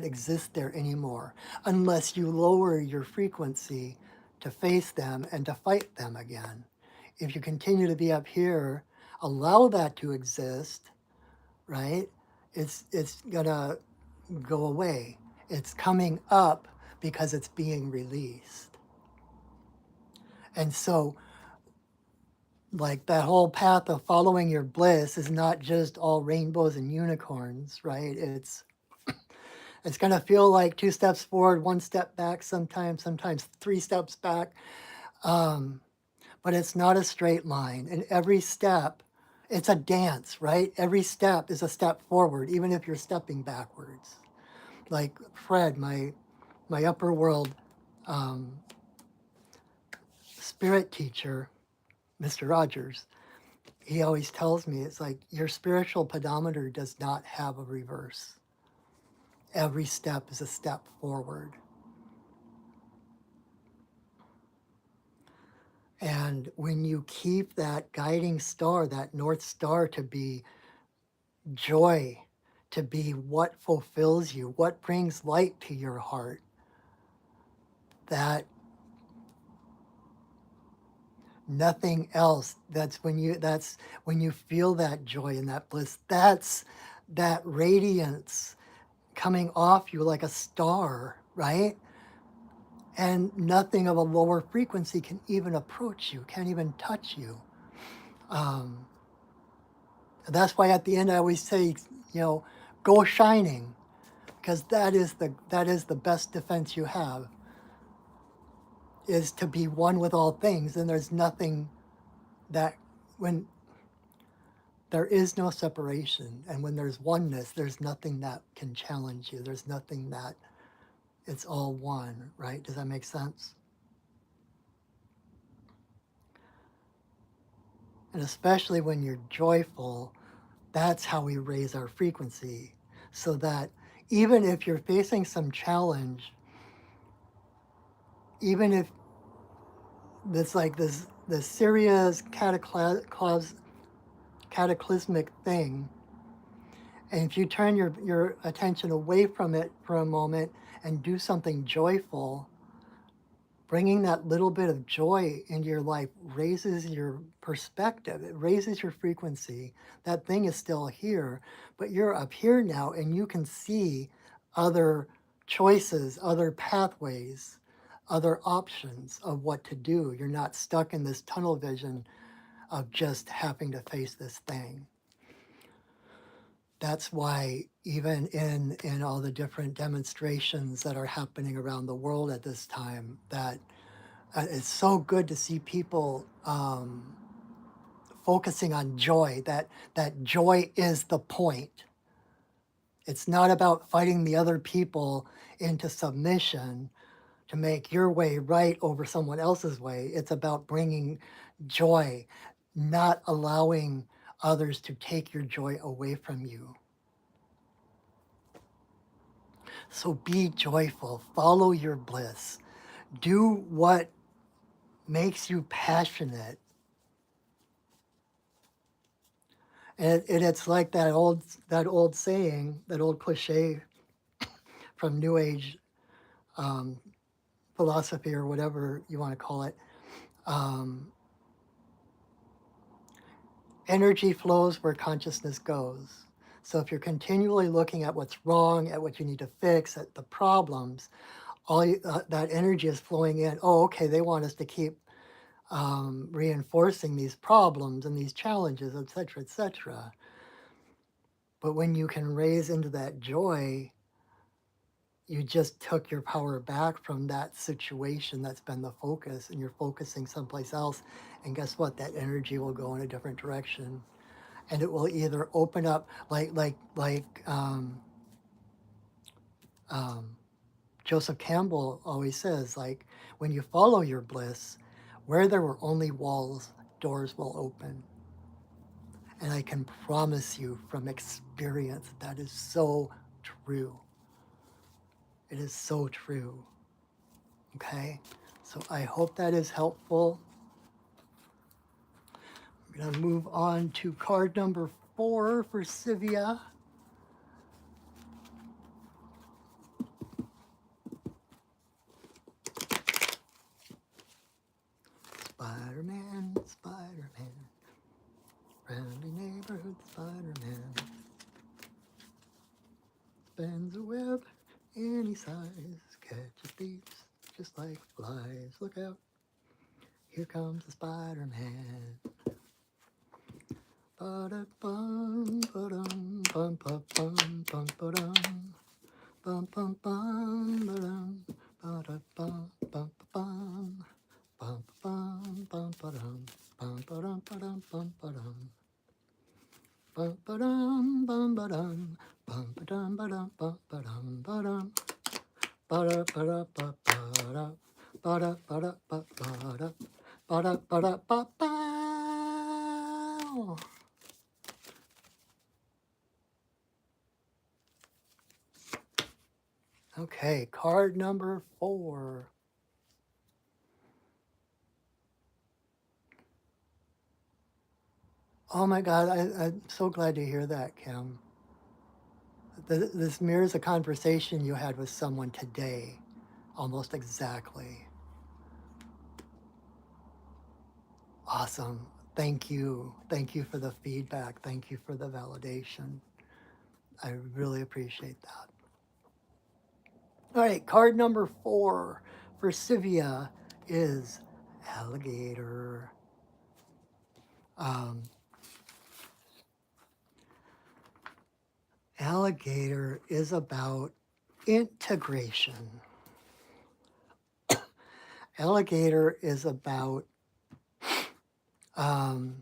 exist there anymore unless you lower your frequency to face them and to fight them again. If you continue to be up here, allow that to exist, right? It's gonna go away. It's coming up because it's being released. And so, like that whole path of following your bliss is not just all rainbows and unicorns, right? It's gonna feel like 2 steps forward, 1 step back sometimes 3 steps back. Um, but it's not a straight line. And every step It's a dance, right? Every step is a step forward, even if you're stepping backwards. Like Fred, my upper world um, spirit teacher, Mr. Rogers, he always tells me, it's like your spiritual pedometer does not have a reverse. Every step is a step forward. And when you keep that guiding star, that North Star, to be joy, to be what fulfills you, what brings light to your heart, that nothing else, that's when you feel that joy and that bliss, that's that radiance coming off you like a star, right? And nothing of a lower frequency can even approach you, can't even touch you. That's why at the end I always say, go shining, because that is the best defense you have, is to be one with all things. And there's nothing that, when there is no separation, and when there's oneness, there's nothing that can challenge you. There's nothing that, it's all one, right? Does that make sense? And especially when you're joyful, that's how we raise our frequency. So that even if you're facing some challenge, even if it's like this serious cataclysmic thing, and if you turn your attention away from it for a moment and do something joyful, bringing that little bit of joy into your life raises your perspective. It raises your frequency. That thing is still here, but you're up here now, and you can see other choices, other pathways, other options of what to do. You're not stuck in this tunnel vision of just having to face this thing. That's why even in all the different demonstrations that are happening around the world at this time, that it's so good to see people focusing on joy, that joy is the point. It's not about fighting the other people into submission to make your way right over someone else's way. It's about bringing joy, not allowing others to take your joy away from you. So be joyful, follow your bliss, do what makes you passionate. And it's like that old saying, that old cliche from New Age philosophy, or whatever you want to call it. Energy flows where consciousness goes. So if you're continually looking at what's wrong, at what you need to fix, at the problems, that energy is flowing in. Oh, okay, they want us to keep reinforcing these problems and these challenges, etc., etc. But when you can raise into that joy, you just took your power back from that situation that's been the focus, and you're focusing someplace else. And guess what? That energy will go in a different direction, and it will either open up, Joseph Campbell always says, like, when you follow your bliss, where there were only walls, doors will open. And I can promise you from experience that is so true. It is so true. Okay? So I hope that is helpful. We're going to move on to card number 4 for Sivia. Spider-Man, Spider-Man, friendly neighborhood Spider-Man. Spins a web any size, catches thieves just like flies. Look out, here comes the Spider-Man. Ba-da-bum, ba-dum, bum, bum, bum, bum, ba-dum. Bum, bum, bum, ba-dum, ba-da-bum, bum, ba-bum. Bum, bum, bum, ba-dum, bum, ba-dum, ba-dum, bum, ba-dum. bum ba-dum, bum ba-dum, bum ba-dum, ba-dum, bum ba-dum, ba-dum, ba-da, ba-da, ba-ba-da, ba-da, ba-da, ba-ba-da, ba-da, ba-da, ba-ba. Okay, card number 4. Oh my God, I'm so glad to hear that, Kim. This mirrors a conversation you had with someone today, almost exactly. Awesome. Thank you. Thank you for the feedback. Thank you for the validation. I really appreciate that. All right, card number 4 for Sivia is alligator. Um, alligator is about integration. Alligator is about um,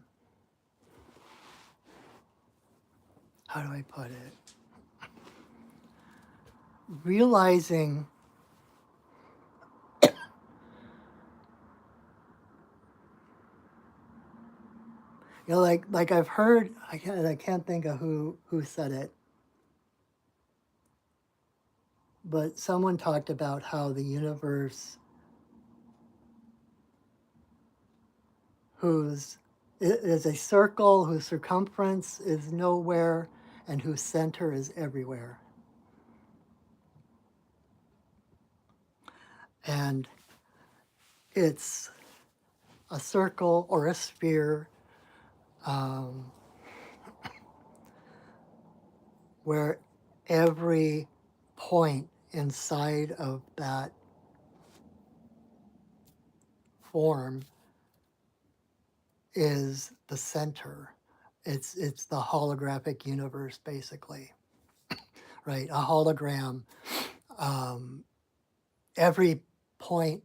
how do I put it? Realizing like I've heard, I can't think of who said it, but someone talked about how the universe, whose it is a circle, whose circumference is nowhere, and whose center is everywhere. And it's a circle or a sphere um, where every point inside of that form is the center. It's the holographic universe, basically, right? A hologram. Um, every point,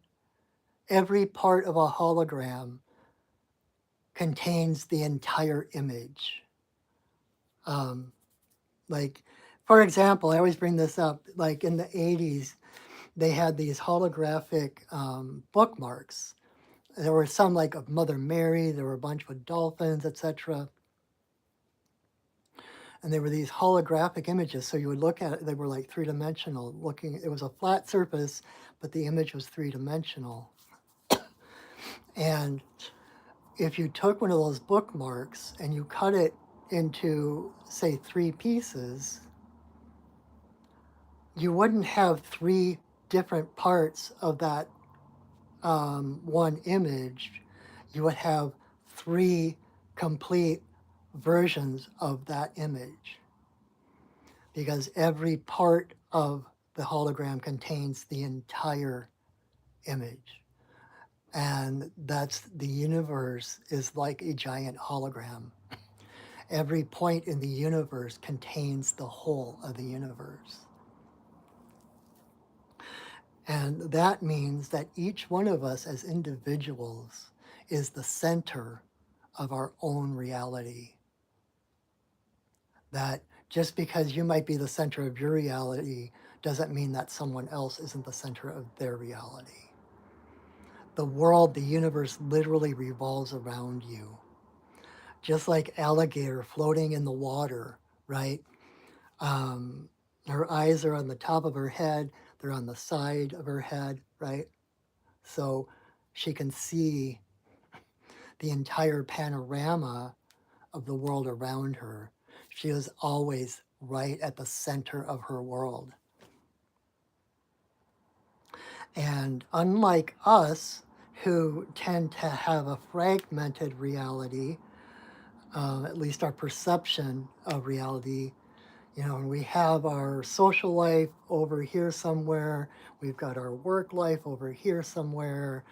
every part of a hologram contains the entire image. Um, like, for example, I always bring this up. Like in the '80s, they had these holographic bookmarks. There were some like of Mother Mary. There were a bunch with dolphins, etc. And they were these holographic images. So you would look at it, they were like three-dimensional looking. It was a flat surface, but the image was three-dimensional. And if you took one of those bookmarks and you cut it into, say, 3 pieces, you wouldn't have 3 different parts of that one image. You would have 3 complete versions of that image, because every part of the hologram contains the entire image. And that's the universe is like a giant hologram. Every point in the universe contains the whole of the universe. And that means that each one of us as individuals is the center of our own reality. That just because you might be the center of your reality doesn't mean that someone else isn't the center of their reality. The world, the universe literally revolves around you. Just like alligator floating in the water, right? Her eyes are on the top of her head, they're on the side of her head, right? So she can see the entire panorama of the world around her. She is always right at the center of her world. And unlike us, who tend to have a fragmented reality, at least our perception of reality, we have our social life over here somewhere, we've got our work life over here somewhere,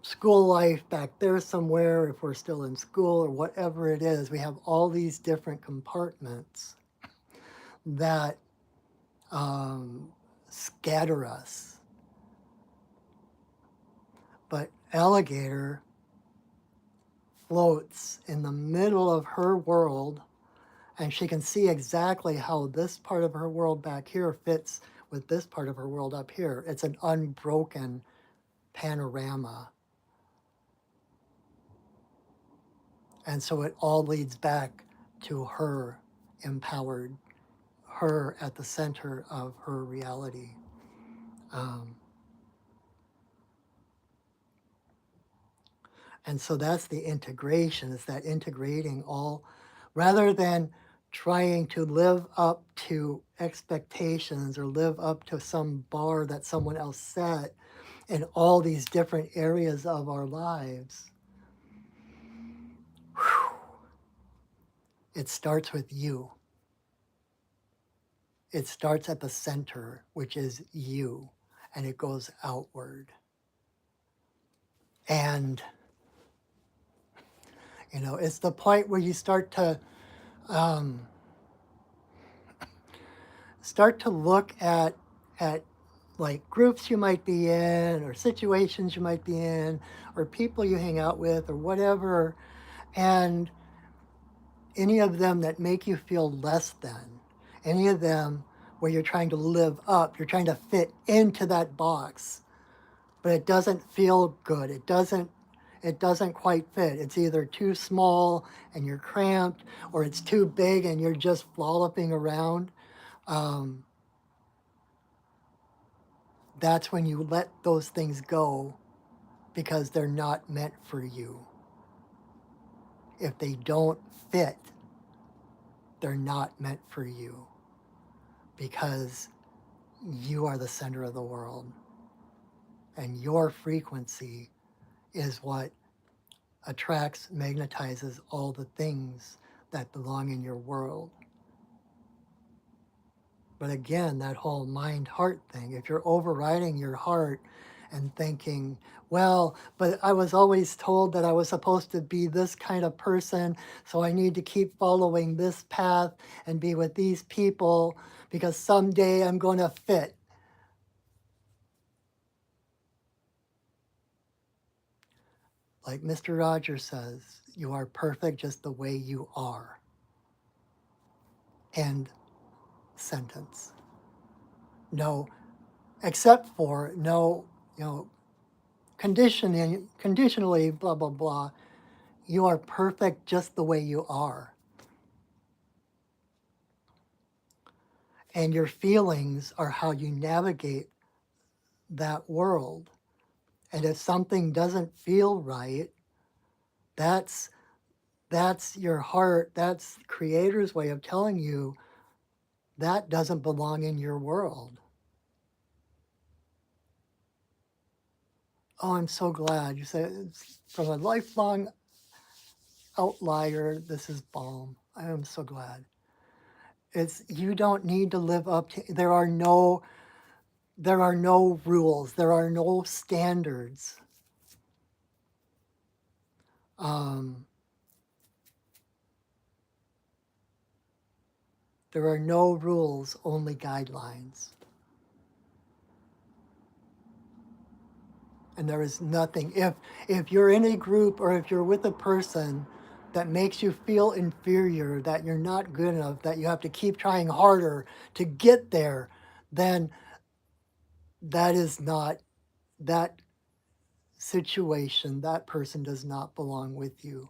school life back there somewhere, if we're still in school or whatever it is. We have all these different compartments that scatter us. But alligator floats in the middle of her world, and she can see exactly how this part of her world back here fits with this part of her world up here. It's an unbroken panorama. And so it all leads back to her empowered, her at the center of her reality. Um, and so that's the integration, is that integrating all, rather than trying to live up to expectations or live up to some bar that someone else set in all these different areas of our lives. It starts with you. It starts at the center, which is you, and it goes outward. And, it's the point where you um, start to look at like groups you might be in, or situations you might be in, or people you hang out with, or whatever, and any of them that make you feel less than, any of them where you're trying to live up, you're trying to fit into that box, but it doesn't feel good. It doesn't quite fit. It's either too small and you're cramped, or it's too big and you're just flopping around. Um, that's when you let those things go, because they're not meant for you. If they don't fit, they're not meant for you, because you are the center of the world, and your frequency is what attracts, magnetizes all the things that belong in your world. But again, that whole mind heart thing, if you're overriding your heart and thinking, well, but I was always told that I was supposed to be this kind of person, so I need to keep following this path and be with these people because someday I'm going to fit. Like Mr. Rogers says, you are perfect just the way you are. End sentence. No, except for no, conditionally, blah, blah, blah. You are perfect just the way you are. And your feelings are how you navigate that world. And if something doesn't feel right, that's your heart, that's the Creator's way of telling you that doesn't belong in your world. Oh, I'm so glad you said, from a lifelong outlier, this is balm. I am so glad. You don't need to live up to, there are no rules, there are no standards. Um, there are no rules, only guidelines. And there is nothing. If you're in a group, or if you're with a person that makes you feel inferior, that you're not good enough, that you have to keep trying harder to get there, then that is not, that situation, that person does not belong with you.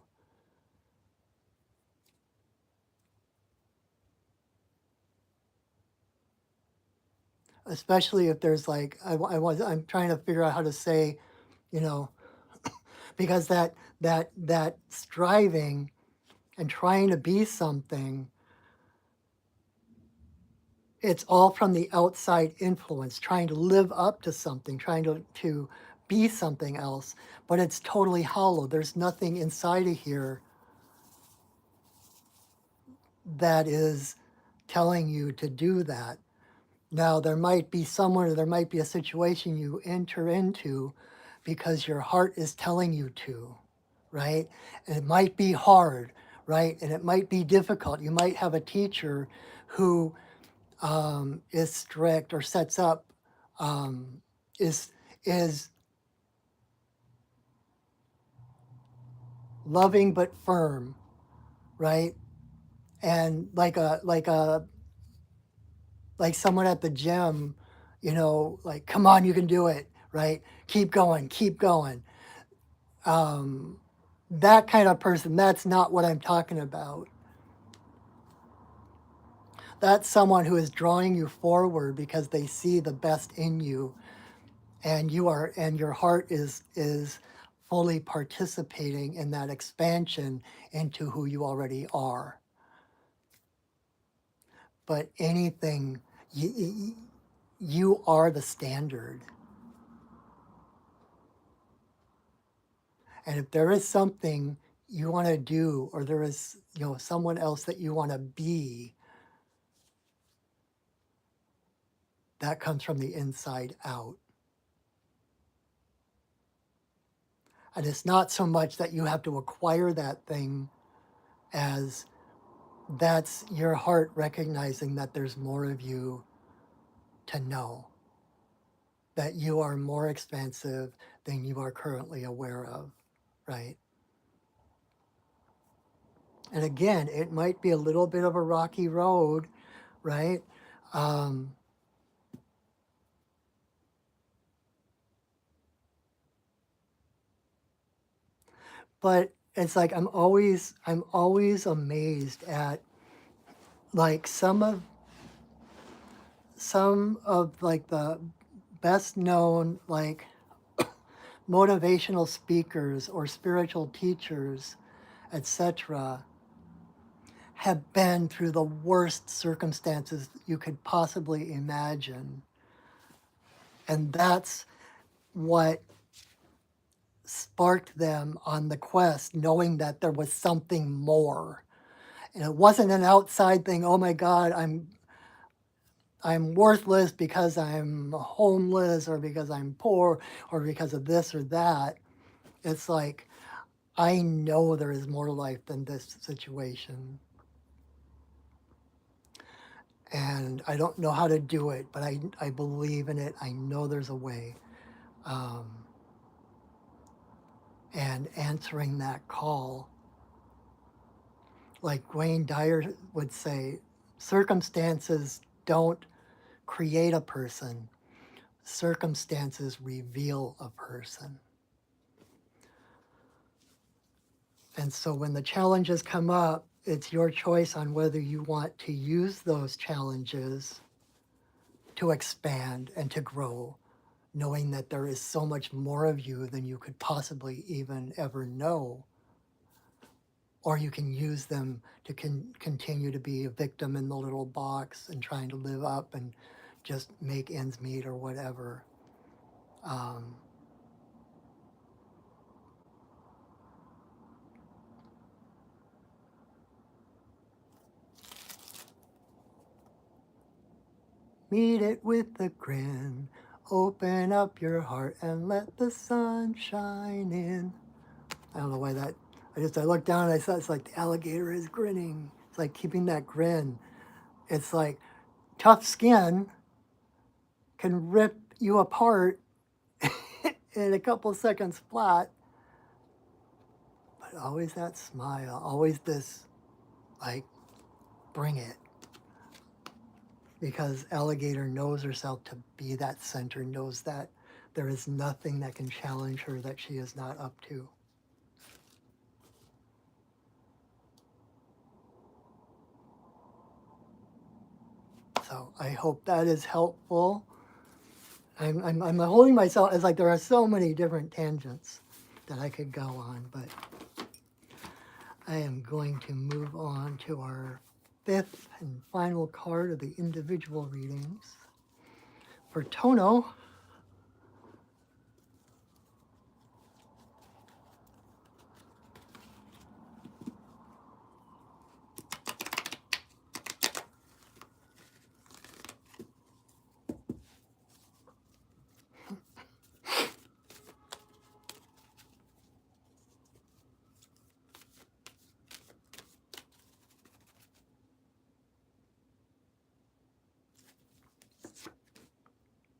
Especially if there's like, I'm trying to figure out how to say, you know, because that striving and trying to be something, it's all from the outside influence, trying to live up to something, trying to be something else, but it's totally hollow. There's nothing inside of here that is telling you to do that. Now, there might be someone, or there might be a situation you enter into because your heart is telling you to, right? And it might be hard, right? And it might be difficult. You might have a teacher who is strict, or sets up, um, is loving but firm, right? And like someone at the gym, like, come on, you can do it, right? Keep going, keep going. Um, that kind of person, that's not what I'm talking about. That's someone who is drawing you forward because they see the best in you, and your heart is fully participating in that expansion into who you already are. But anything, you are the standard. And if there is something you want to do, or there is, someone else that you want to be, that comes from the inside out. And it's not so much that you have to acquire that thing as that's your heart recognizing that there's more of you to know, that you are more expansive than you are currently aware of, right? And again, it might be a little bit of a rocky road, right? Um, but it's like I'm always amazed at like some of like the best known like motivational speakers or spiritual teachers, etc., have been through the worst circumstances you could possibly imagine. And that's what sparked them on the quest, knowing that there was something more. And it wasn't an outside thing, oh my God, I'm worthless because I'm homeless or because I'm poor or because of this or that. It's like, I know there is more life than this situation. And I don't know how to do it, but I believe in it. I know there's a way. Um, and answering that call, like Wayne Dyer would say, circumstances don't create a person, circumstances reveal a person. And so when the challenges come up, it's your choice on whether you want to use those challenges to expand and to grow, knowing that there is so much more of you than you could possibly even ever know. Or you can use them to continue to be a victim in the little box and trying to live up and just make ends meet or whatever. Um, Meet it with a grin. Open up your heart and let the sun shine in. I don't know why that. I looked down and I saw it's like the alligator is grinning. It's like keeping that grin. It's like tough skin can rip you apart in a couple seconds flat, but always that smile, always this, like, bring it. Because alligator knows herself to be that center, knows that there is nothing that can challenge her that she is not up to. So I hope that is helpful. I'm holding myself as like there are so many different tangents that I could go on, but I am going to move on to our fifth and final card of the individual readings. For Tono,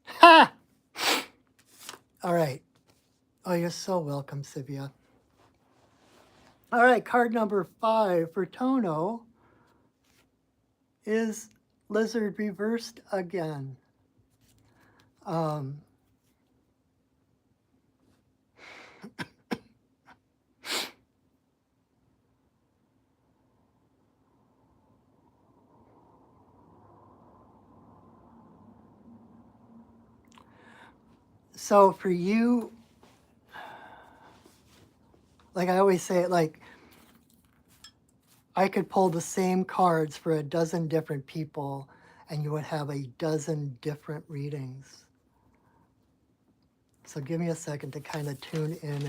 ha! All right. Oh, you're so welcome, Sivia. All right, card number 5 for Tono is Lizard reversed again. Um, so for you, like I always say, like I could pull the same cards for a dozen different people and you would have a dozen different readings. So give me a second to kind of tune in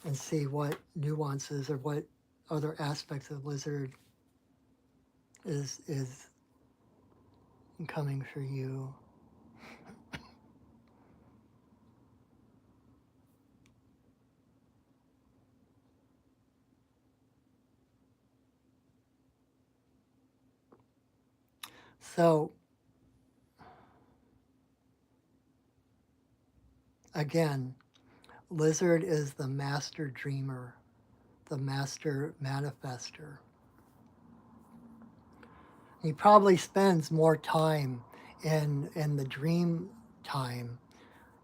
and see what nuances or what other aspects of Lizard is coming for you. So again, Lizard is the master dreamer, the master manifester. He probably spends more time in the dream time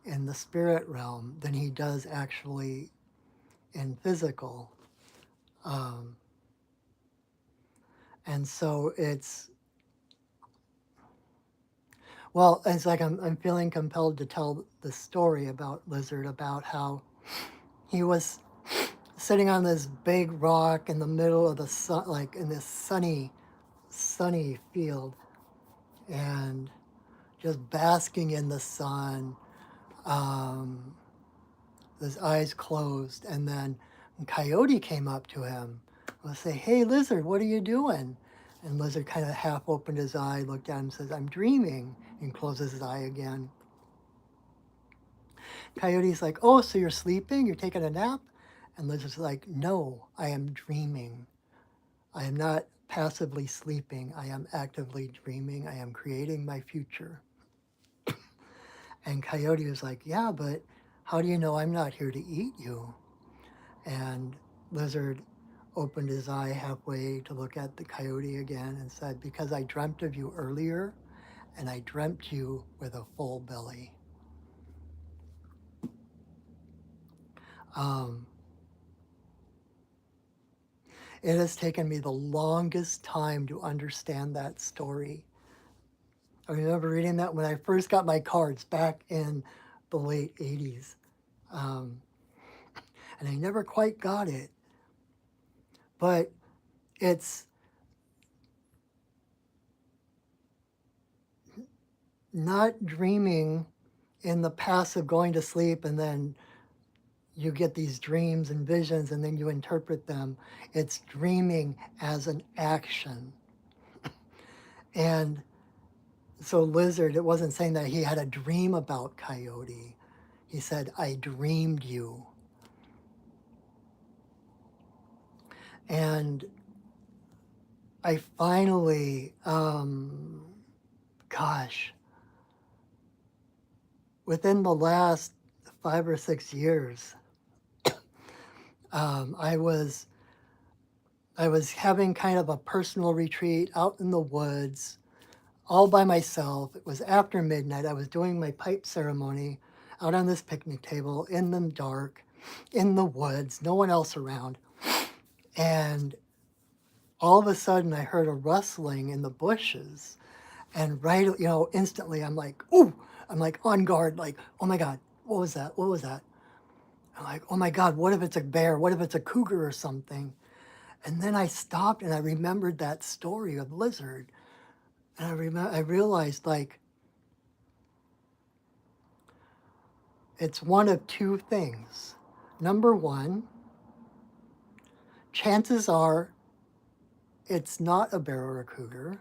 in the spirit realm than he does actually in physical. Um, and so it's like I'm feeling compelled to tell the story about Lizard, about how he was sitting on this big rock in the middle of the sun, like in this sunny field, and just basking in the sun, um, his eyes closed. And then a coyote came up to him and would say, "Hey, Lizard, what are you doing?" And Lizard kind of half opened his eye, looked at him, says, "I'm dreaming," and closes his eye again. Coyote's like, "Oh, so you're sleeping? You're taking a nap?" And Lizard's like, "No, I am dreaming. I am not passively sleeping. I am actively dreaming. I am creating my future." And Coyote was like, "Yeah, but how do you know I'm not here to eat you?" And Lizard opened his eye halfway to look at the coyote again and said, "Because I dreamt of you earlier, and I dreamt you with a full belly." Um, it has taken me the longest time to understand that story. I remember reading that when I first got my cards back in the late 80s. Um, and I never quite got it. But it's not dreaming in the passive going to sleep and then you get these dreams and visions and then you interpret them. It's dreaming as an action. And so Lizard, it wasn't saying that he had a dream about Coyote. He said, "I dreamed you." And I finally, gosh, within the last 5 or 6 years, um, I was I was having kind of a personal retreat out in the woods, all by myself. It was after midnight. I was doing my pipe ceremony out on this picnic table in the dark, in the woods, no one else around. And all of a sudden, I heard a rustling in the bushes. And right, instantly, I'm like, "Ooh," I'm like on guard, like, "Oh my God, what was that? What was that?" I'm like, "Oh my God, what if it's a bear? What if it's a cougar or something?" And then I stopped and I remembered that story of Lizard. And I realized, like, it's one of two things. Number one, chances are it's not a bear or a cougar.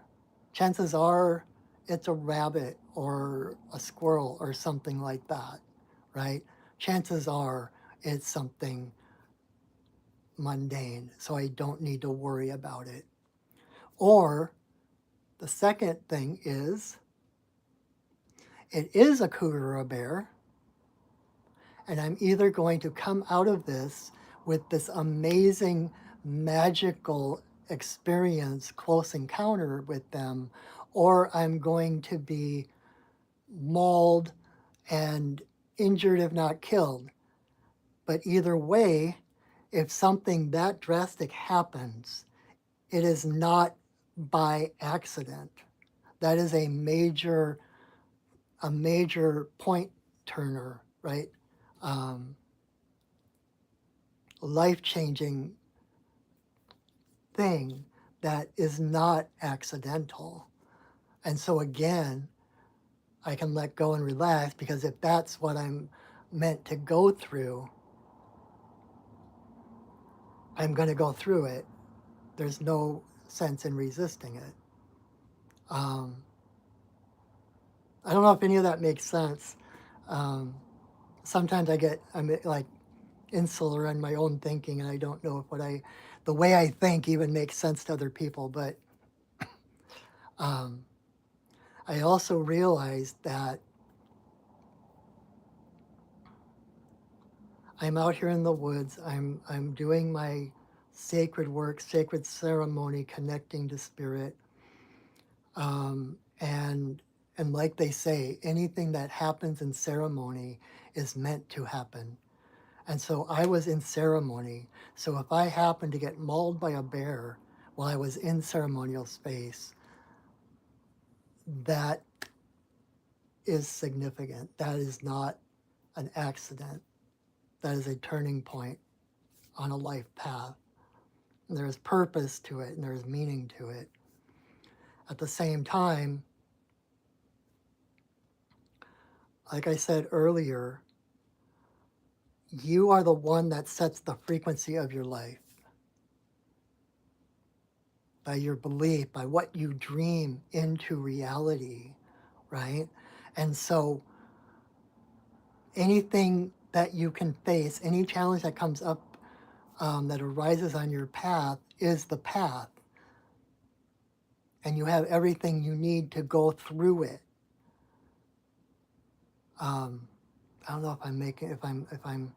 Chances are it's a rabbit or a squirrel or something like that, right? Chances are it's something mundane, so I don't need to worry about it. Or the second thing is it is a cougar or a bear, and I'm either going to come out of this with this amazing, magical experience, close encounter with them, or I'm going to be mauled and injured, if not killed. But either way, if something that drastic happens, it is not by accident. That is a major point turner, right? Um, Life-changing thing that is not accidental. And so again, I can let go and relax, because if that's what I'm meant to go through, I'm going to go through it. There's no sense in resisting it. Um, I don't know if any of that makes sense. Um, Sometimes I'm like insular in my own thinking, and I don't know if the way I think even makes sense to other people. But um, I also realized that I'm out here in the woods. I'm doing my sacred work, sacred ceremony, connecting to spirit. And like they say, anything that happens in ceremony is meant to happen. And so I was in ceremony. So if I happened to get mauled by a bear while I was in ceremonial space, that is significant. That is not an accident. That is a turning point on a life path. And there is purpose to it, and there is meaning to it. At the same time, like I said earlier, you are the one that sets the frequency of your life by your belief, by what you dream into reality, right? And so anything that you can face, any challenge that comes up, that arises on your path, is the path. And you have everything you need to go through it. I don't know if I'm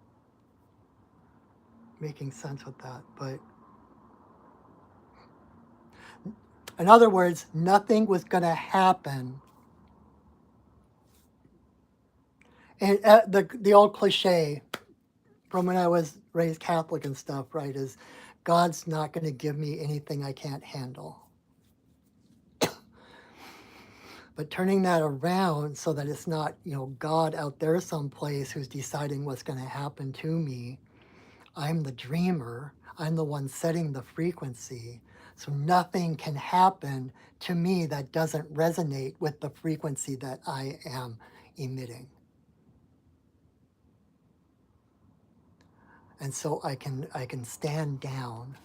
making sense with that, but in other words, nothing was going to happen. And the old cliche from when I was raised Catholic and stuff, right, is God's not going to give me anything I can't handle. But turning that around so that it's not, God out there someplace who's deciding what's going to happen to me. I'm the dreamer. I'm the one setting the frequency. So nothing can happen to me that doesn't resonate with the frequency that I am emitting. And so I can stand down.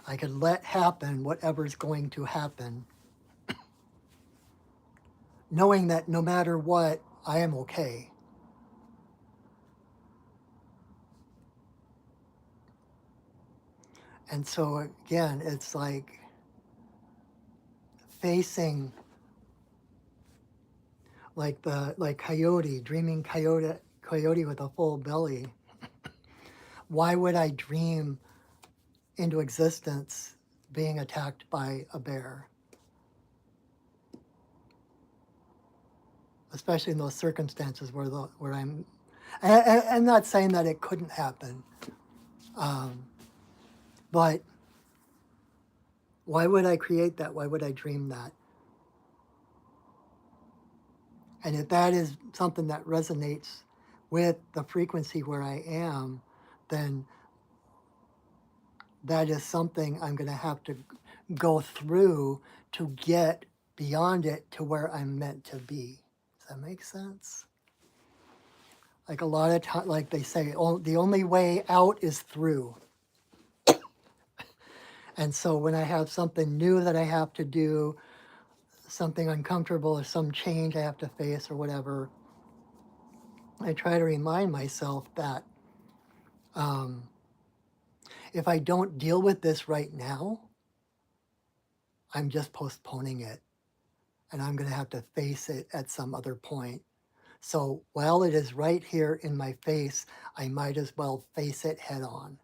I can let happen whatever's going to happen, knowing that no matter what, I am okay. And so again, it's like facing like coyote, dreaming coyote with a full belly. Why would I dream into existence being attacked by a bear? Especially in those circumstances where I'm not saying that it couldn't happen, but why would I create that? Why would I dream that? And if that is something that resonates with the frequency where I am, then that is something I'm going to have to go through to get beyond it to where I'm meant to be. Does that make sense? Like a lot of times, like they say, the only way out is through. And so when I have something new that I have to do, something uncomfortable or some change I have to face or whatever, I try to remind myself that if I don't deal with this right now, I'm just postponing it. And I'm going to have to face it at some other point. So while it is right here in my face, I might as well face it head on.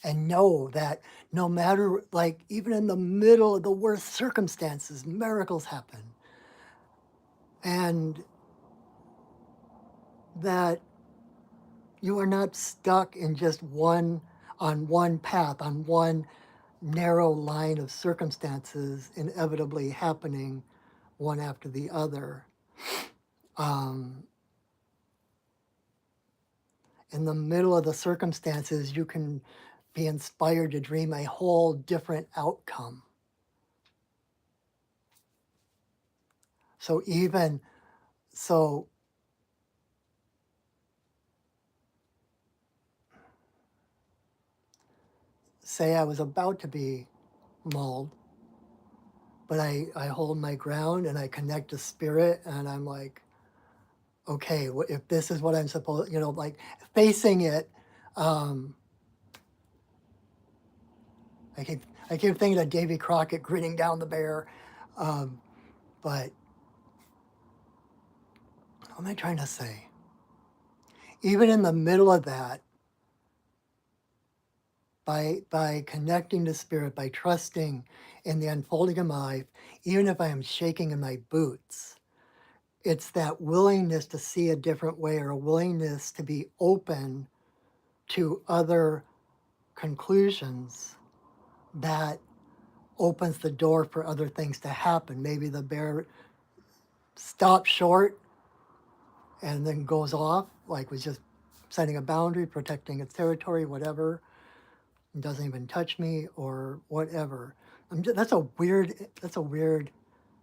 And know that no matter, like, even in the middle of the worst circumstances, miracles happen. And that you are not stuck in just on one path, on one narrow line of circumstances inevitably happening one after the other. Um, in the middle of the circumstances, you can be inspired to dream a whole different outcome. So even so, say I was about to be mauled, but I hold my ground and I connect to spirit and I'm like, okay, if this is what I'm supposed, like facing it. Um, I keep I keep thinking of Davy Crockett grinning down the bear, um, but what am I trying to say? Even in the middle of that, by connecting to spirit, by trusting in the unfolding of my life, even if I am shaking in my boots, it's that willingness to see a different way or a willingness to be open to other conclusions that opens the door for other things to happen. Maybe the bear stops short and then goes off, like was just setting a boundary, protecting its territory, whatever, and doesn't even touch me or whatever. That's a weird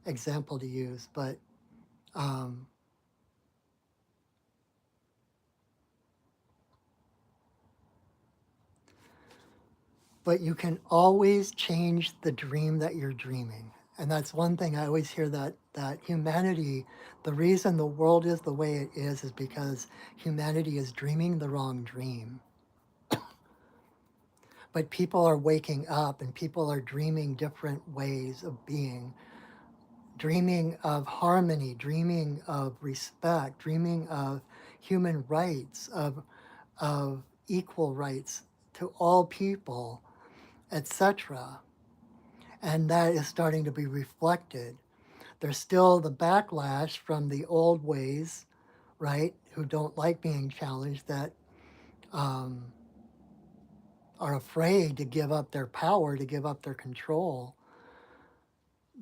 example to use, um, but you can always change the dream that you're dreaming. And that's one thing I always hear, that humanity, the reason the world is the way it is because humanity is dreaming the wrong dream. But people are waking up and people are dreaming different ways of being, dreaming of harmony, dreaming of respect, dreaming of human rights, of equal rights to all people, etc. And that is starting to be reflected. There's still the backlash from the old ways, right, who don't like being challenged, that um, are afraid to give up their power, to give up their control.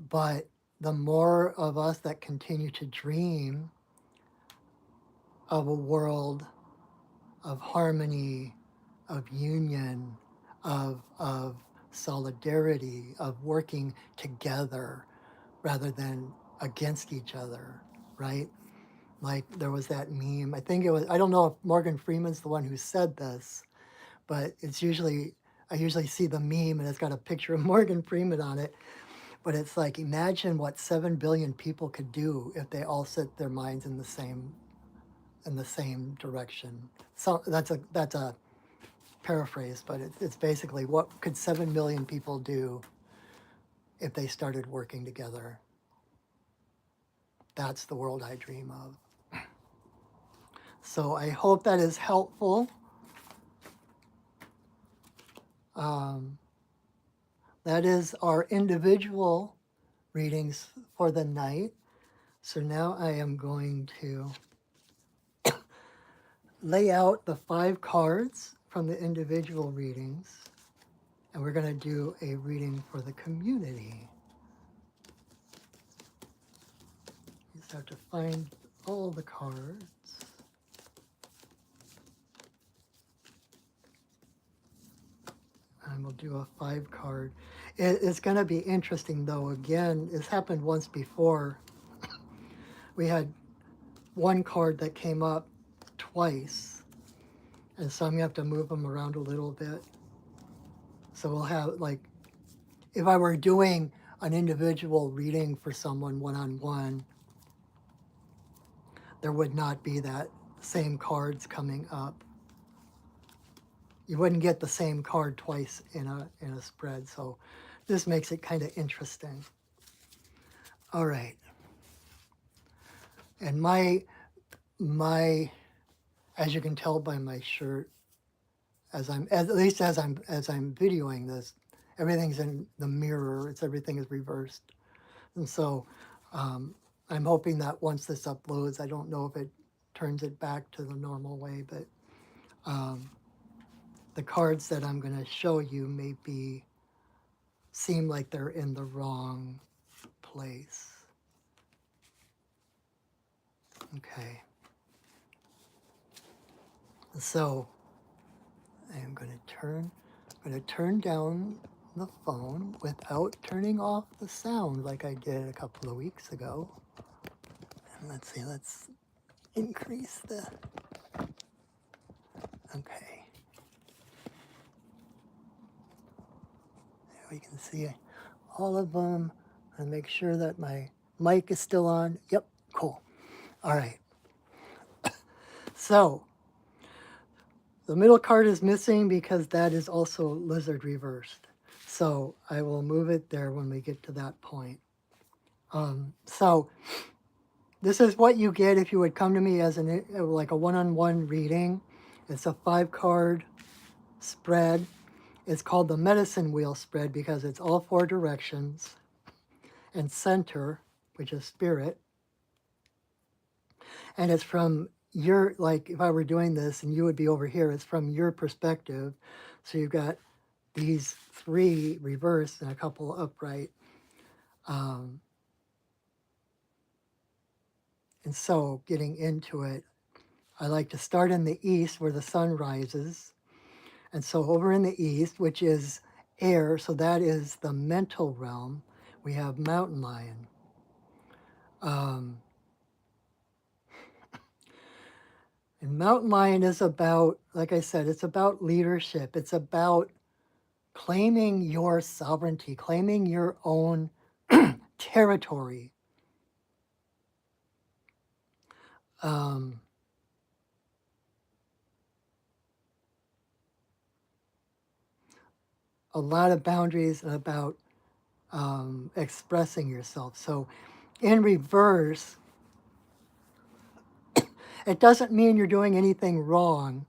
But the more of us that continue to dream of a world of harmony, of union, of solidarity, of working together rather than against each other, right? Like there was that meme, I don't know if Morgan Freeman's the one who said this, but I usually see the meme and it's got a picture of Morgan Freeman on it. But it's like, imagine what 7 billion people could do if they all set their minds in the same direction. So that's a paraphrase, but it's basically, what could 7 million people do if they started working together? That's the world I dream of. So I hope that is helpful. Um, that is our individual readings for the night. So now I am going to lay out the 5 cards from the individual readings, and we're going to do a reading for the community. You just have to find all the cards. And we'll do a 5 card. It's going to be interesting though. Again, it's happened once before. We had one card that came up twice, and so I'm going to have to move them around a little bit. So we'll have, like, if I were doing an individual reading for someone one-on-one, there would not be that same cards coming up. You wouldn't get the same card twice in a spread, so this makes it kind of interesting. All right. And my as you can tell by my shirt, at least as I'm videoing this, everything's in the mirror. Everything is reversed, and so um, I'm hoping that once this uploads, I don't know if it turns it back to the normal way, but um, the cards that I'm going to show you seem like they're in the wrong place. Okay, so I'm going to turn down the phone without turning off the sound like I did a couple of weeks ago. And let's increase okay. There we can see all of them and make sure that my mic is still on. Yep, cool. All right. So the middle card is missing because that is also lizard reversed. So I will move it there when we get to that point. So this is what you get if you would come to me as like a one-on-one reading. It's a 5-card spread. It's called the medicine wheel spread because it's all 4 directions and center, which is spirit. And it's from your, like if I were doing this and you would be over here, it's from your perspective. So you've got these 3 reversed and a couple upright. And so getting into it, I like to start in the east where the sun rises. And so over in the east, which is air, so that is the mental realm, we have mountain lion. And mountain lion is about, like I said, it's about leadership. It's about claiming your sovereignty, claiming your own territory. Um, a lot of boundaries and about expressing yourself. So in reverse, it doesn't mean you're doing anything wrong.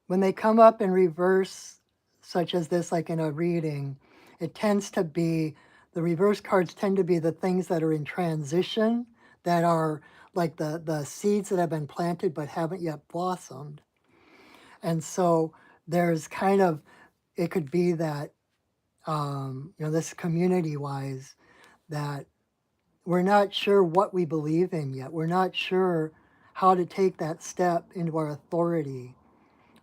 When they come up in reverse, such as this, like in a reading, it tends to be, the reverse cards tend to be the things that are in transition, that are like the seeds that have been planted but haven't yet blossomed. And so there's kind of, it could be that, this community-wise, that we're not sure what we believe in yet. We're not sure how to take that step into our authority,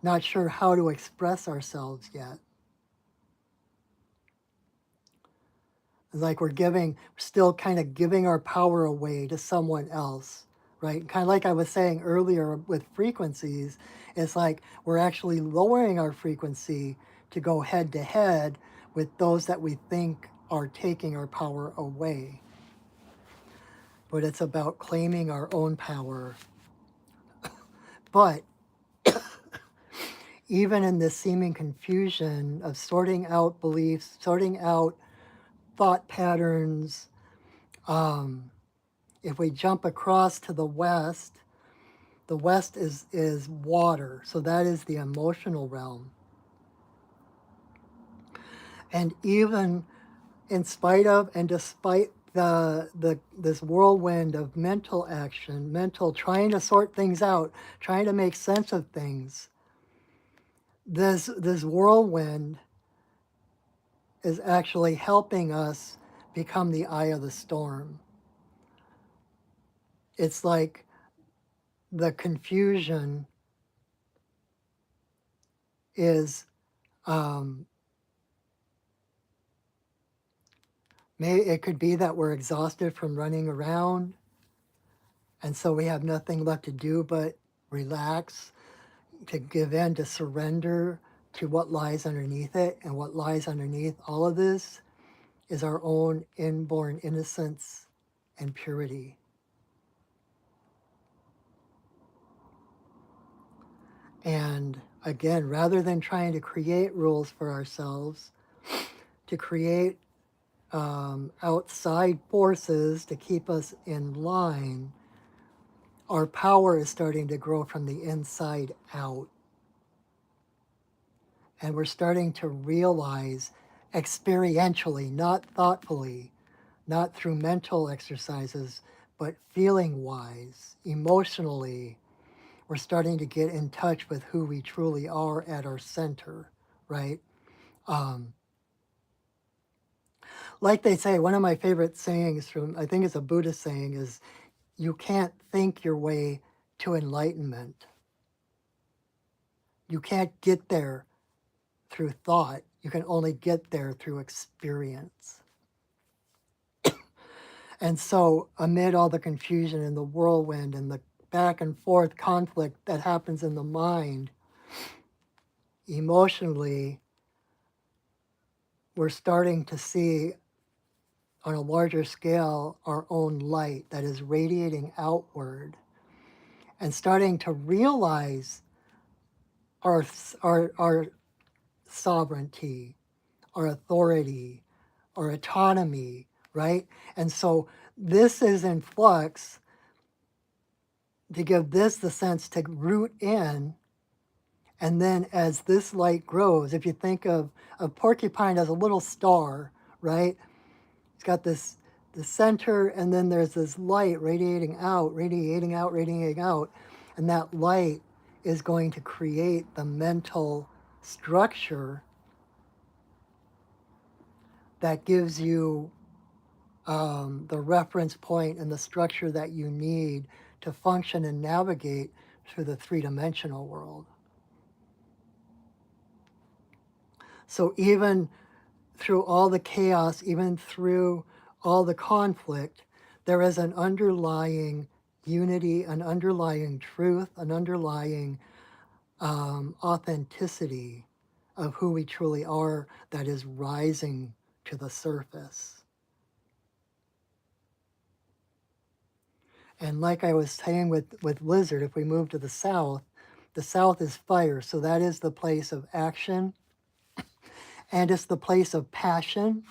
not sure how to express ourselves yet. It's like still kind of giving our power away to someone else, right? Kind of like I was saying earlier with frequencies, it's like we're actually lowering our frequency to go head to head with those that we think are taking our power away. But it's about claiming our own power. But even in this seeming confusion of sorting out beliefs, sorting out thought patterns, if we jump across to the west is water, so that is the emotional realm. And even in spite of and despite this whirlwind of mental action, trying to sort things out, trying to make sense of things, this whirlwind is actually helping us become the eye of the storm. It's like the confusion is it could be that we're exhausted from running around, and so we have nothing left to do but relax, to give in, to surrender to what lies underneath it. And what lies underneath all of this is our own inborn innocence and purity. And Again, rather than trying to create rules for ourselves, to create outside forces to keep us in line, our power is starting to grow from the inside out. And we're starting to realize experientially, not thoughtfully, not through mental exercises, but feeling wise, emotionally, we're starting to get in touch with who we truly are at our center, right? Um, like they say, one of my favorite sayings from, I think it's a Buddhist saying, is you can't think your way to enlightenment. You can't get there through thought. You can only get there through experience. And so, amid all the confusion and the whirlwind and the back and forth conflict that happens in the mind, emotionally, we're starting to see on a larger scale our own light that is radiating outward and starting to realize our, our sovereignty, our authority, our autonomy, right? And so this is in flux to give this the sense to root in. And then as this light grows, if you think of a porcupine as a little star, right? It's got this the center, and then there's this light radiating out, radiating out, radiating out. And that light is going to create the mental structure that gives you the reference point and the structure that you need to function and navigate through the three-dimensional world. So even through all the chaos, even through all the conflict, there is an underlying unity, an underlying truth, an underlying authenticity of who we truly are that is rising to the surface. And like I was saying with Lizard, if we move to the south is fire. So that is the place of action and it's the place of passion.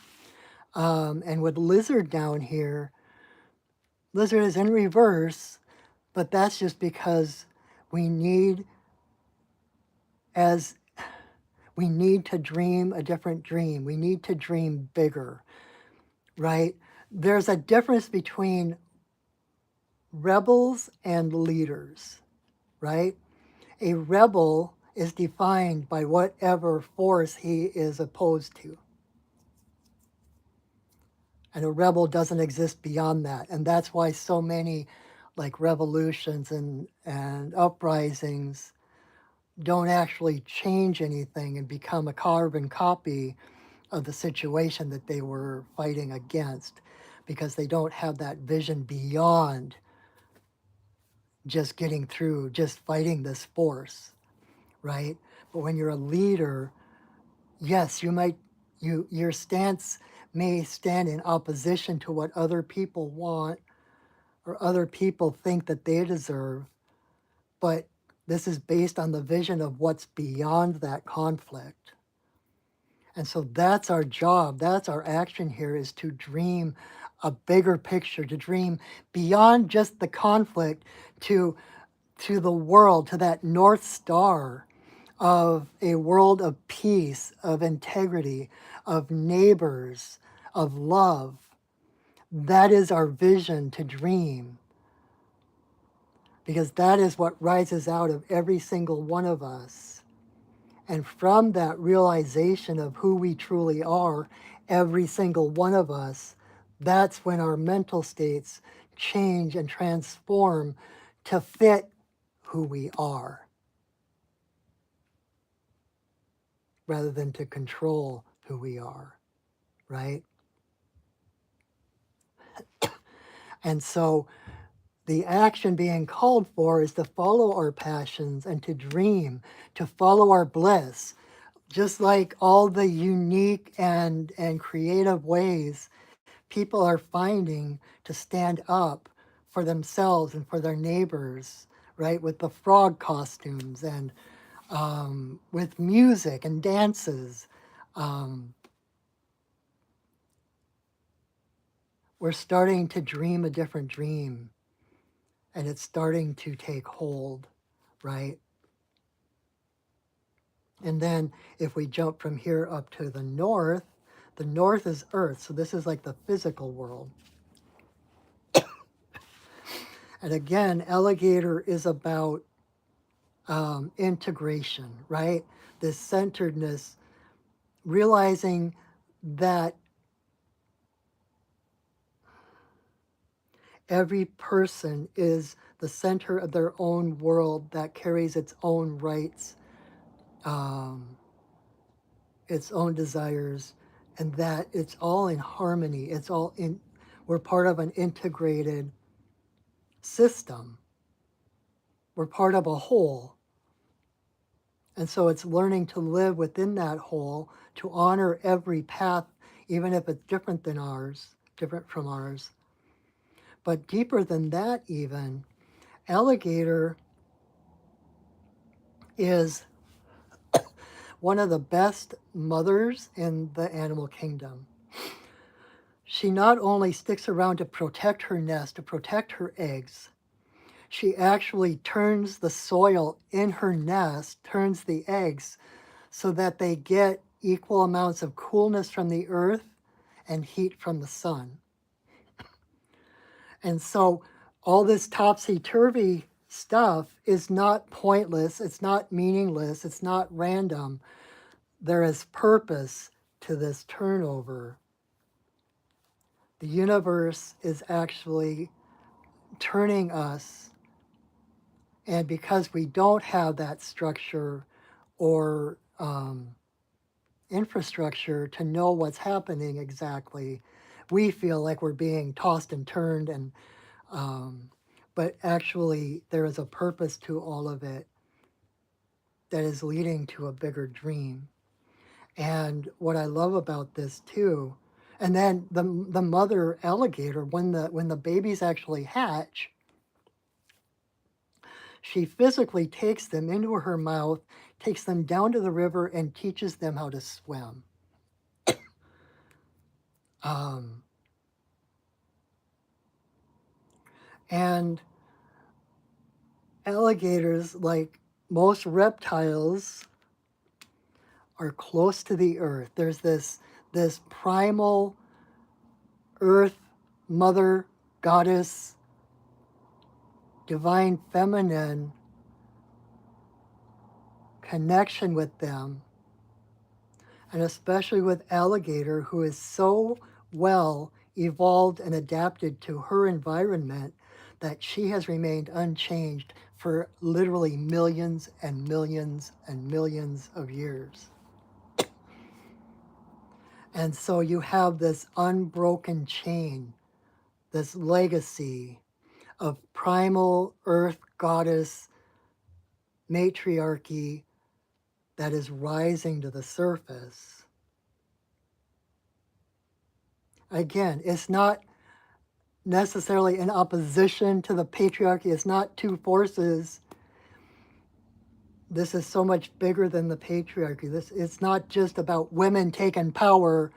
And with Lizard down here, Lizard is in reverse, but that's just because we need as we need to dream a different dream. We need to dream bigger, right? There's a difference between rebels and leaders, right? A rebel is defined by whatever force he is opposed to. And a rebel doesn't exist beyond that. And that's why so many like revolutions and uprisings don't actually change anything and become a carbon copy of the situation that they were fighting against, because they don't have that vision beyond just getting through, just fighting this force, right? But when you're a leader, yes, your stance may stand in opposition to what other people want or other people think that they deserve, but this is based on the vision of what's beyond that conflict. And so that's our job, that's our action here, is to dream a bigger picture, to dream beyond just the conflict to the world, to that North Star of a world of peace, of integrity, of neighbors, of love. That is our vision to dream, because that is what rises out of every single one of us. And from that realization of who we truly are, every single one of us, that's when our mental states change and transform to fit who we are, rather than to control who we are, right? And so the action being called for is to follow our passions and to dream, to follow our bliss, just like all the unique and creative ways people are finding to stand up for themselves and for their neighbors, right? With the frog costumes and with music and dances. Um, we're starting to dream a different dream, and it's starting to take hold, right? And then if we jump from here up to the north is Earth. So this is like the physical world. And again, alligator is about integration, right? This centeredness, realizing that every person is the center of their own world that carries its own rights, um, its own desires, and that it's all in harmony. It's all in, we're part of an integrated system. We're part of a whole. And so it's learning to live within that whole, to honor every path, even if it's different than ours, different from ours. But deeper than that, even, alligator is one of the best mothers in the animal kingdom. She not only sticks around to protect her nest, to protect her eggs, she actually turns the soil in her nest, turns the eggs so that they get equal amounts of coolness from the earth and heat from the sun. And so all this topsy-turvy stuff is not pointless, it's not meaningless, it's not random. There is purpose to this turnover. The universe is actually turning us, and because we don't have that structure or infrastructure to know what's happening exactly, we feel like we're being tossed and turned, and but actually there is a purpose to all of it that is leading to a bigger dream. And what I love about this too, and then the mother alligator, when the babies actually hatch, she physically takes them into her mouth, takes them down to the river, and teaches them how to swim. Um, and alligators, like most reptiles, are close to the earth. There's this primal earth mother goddess, divine feminine connection with them, and especially with alligator, who is so well evolved and adapted to her environment that she has remained unchanged for literally millions and millions and millions of years. And so you have this unbroken chain, this legacy of primal earth goddess matriarchy that is rising to the surface. Again, it's not necessarily in opposition to the patriarchy. It's not two forces. This is so much bigger than the patriarchy. It's not just about women taking power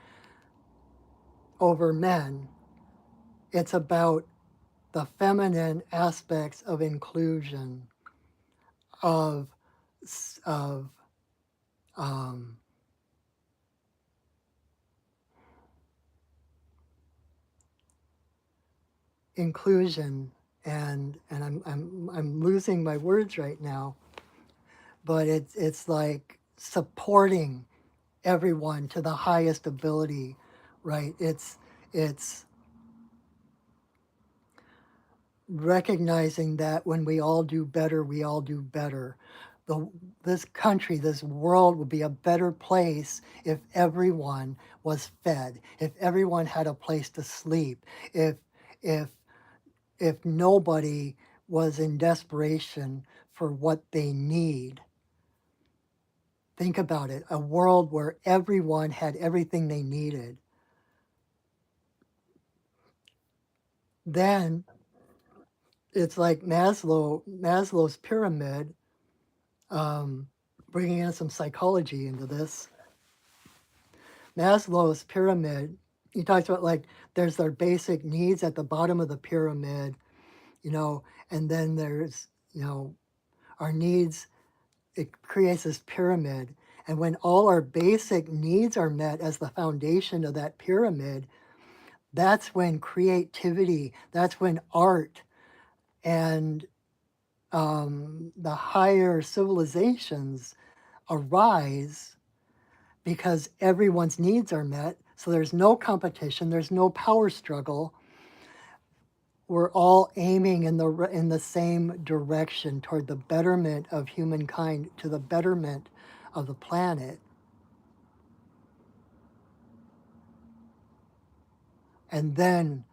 over men. It's about the feminine aspects of inclusion, of of um, inclusion, and I'm losing my words right now, but it's like supporting everyone to the highest ability, right? It's recognizing that when we all do better, we all do better. The, this country, this world would be a better place if everyone was fed, if everyone had a place to sleep, if if nobody was in desperation for what they need. Think about it, a world where everyone had everything they needed. Then it's like Maslow's pyramid. Um, bringing in some psychology into this. Maslow's pyramid, he talks about like there's their basic needs at the bottom of the pyramid, you know, and then there's, you know, our needs. It creates this pyramid. And when all our basic needs are met as the foundation of that pyramid, that's when creativity, that's when art and the higher civilizations arise because everyone's needs are met. So there's no competition, there's no power struggle. We're all aiming in the same direction toward the betterment of humankind, to the betterment of the planet. And then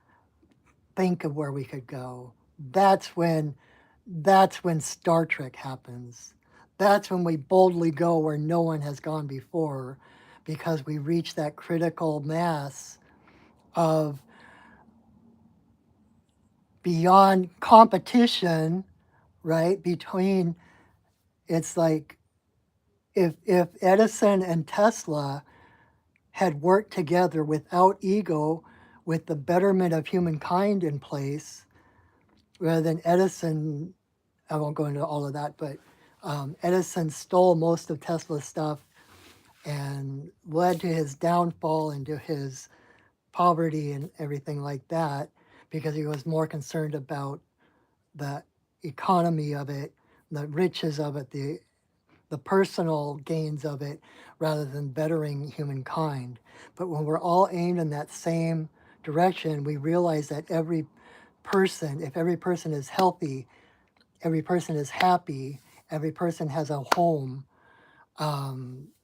think of where we could go. That's when Star Trek happens. That's when we boldly go where no one has gone before, because we reach that critical mass of beyond competition, right? Between, it's like if Edison and Tesla had worked together without ego, with the betterment of humankind in place, rather than Edison, I won't go into all of that, but Edison stole most of Tesla's stuff and led to his downfall and to his poverty and everything like that, because he was more concerned about the economy of it, the riches of it, the personal gains of it, rather than bettering humankind. But when we're all aimed in that same direction, we realize that every person, if every person is healthy, every person is happy, every person has a home,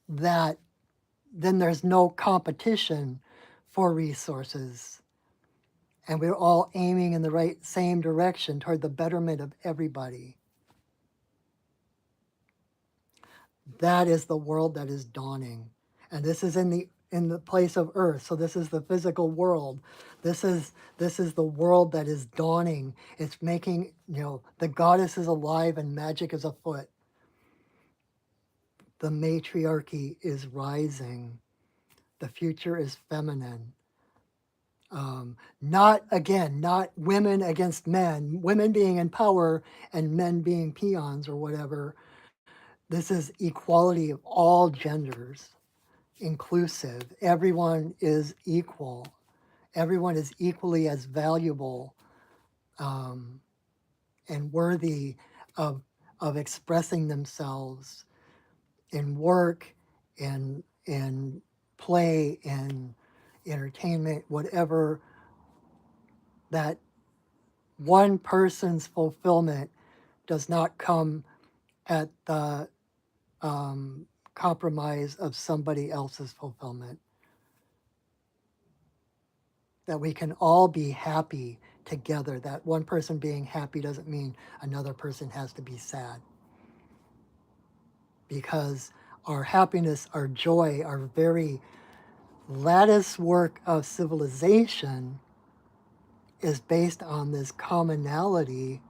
that then there's no competition for resources. And we're all aiming in the right same direction toward the betterment of everybody. That is the world that is dawning. And this is in the place of earth. So this is the physical world. This is the world that is dawning. It's making, you know, the goddess is alive and magic is afoot. The matriarchy is rising. The future is feminine. Not women against men, women being in power and men being peons or whatever. This is equality of all genders, inclusive. Everyone is equal. Everyone is equally as valuable and worthy of expressing themselves in work, in play, in entertainment, whatever. That one person's fulfillment does not come at the compromise of somebody else's fulfillment. That we can all be happy together. That one person being happy doesn't mean another person has to be sad. Because our happiness, our joy, our very lattice work of civilization is based on this commonality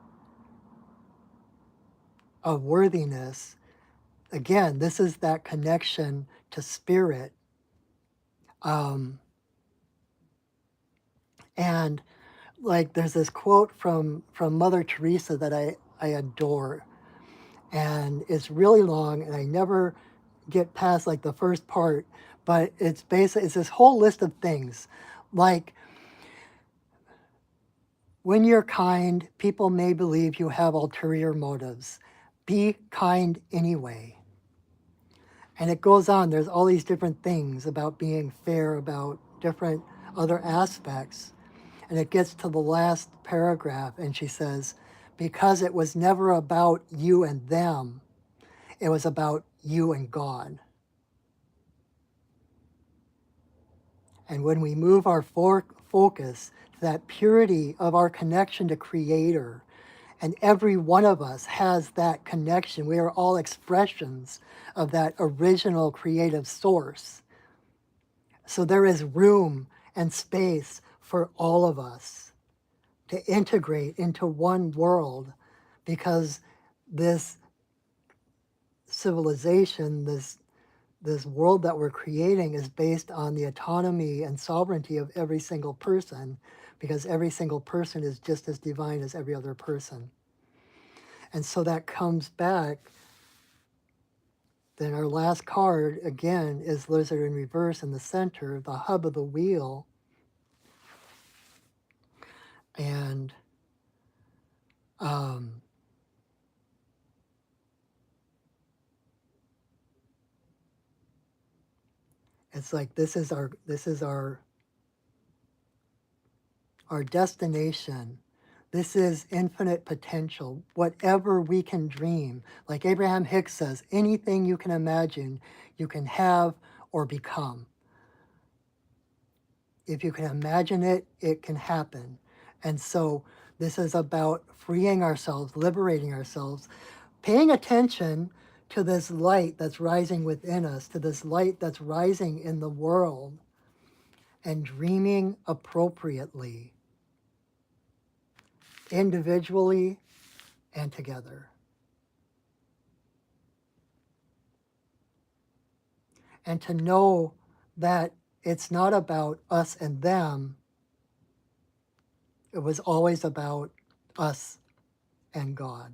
of worthiness. Again, this is that connection to spirit. And like there's this quote from Mother Teresa that I adore. And it's really long and I never get past like the first part, but it's this whole list of things. Like, when you're kind, people may believe you have ulterior motives. Be kind anyway. And it goes on. There's all these different things about being fair, about different other aspects. And it gets to the last paragraph, and she says, because it was never about you and them, it was about you and God. And when we move our focus to that purity of our connection to Creator, and every one of us has that connection. We are all expressions of that original creative source. So there is room and space for all of us to integrate into one world, because this civilization, this world that we're creating is based on the autonomy and sovereignty of every single person, because every single person is just as divine as every other person. And so that comes back. Then our last card, again, is Lizard in reverse in the center, the hub of the wheel. And it's like this is our destination. This is infinite potential. Whatever we can dream, like Abraham Hicks says, anything you can imagine, you can have or become. If you can imagine it, it can happen. And so this is about freeing ourselves, liberating ourselves, paying attention to this light that's rising within us, to this light that's rising in the world, and dreaming appropriately, individually and together. And to know that it's not about us and them, it was always about us and God.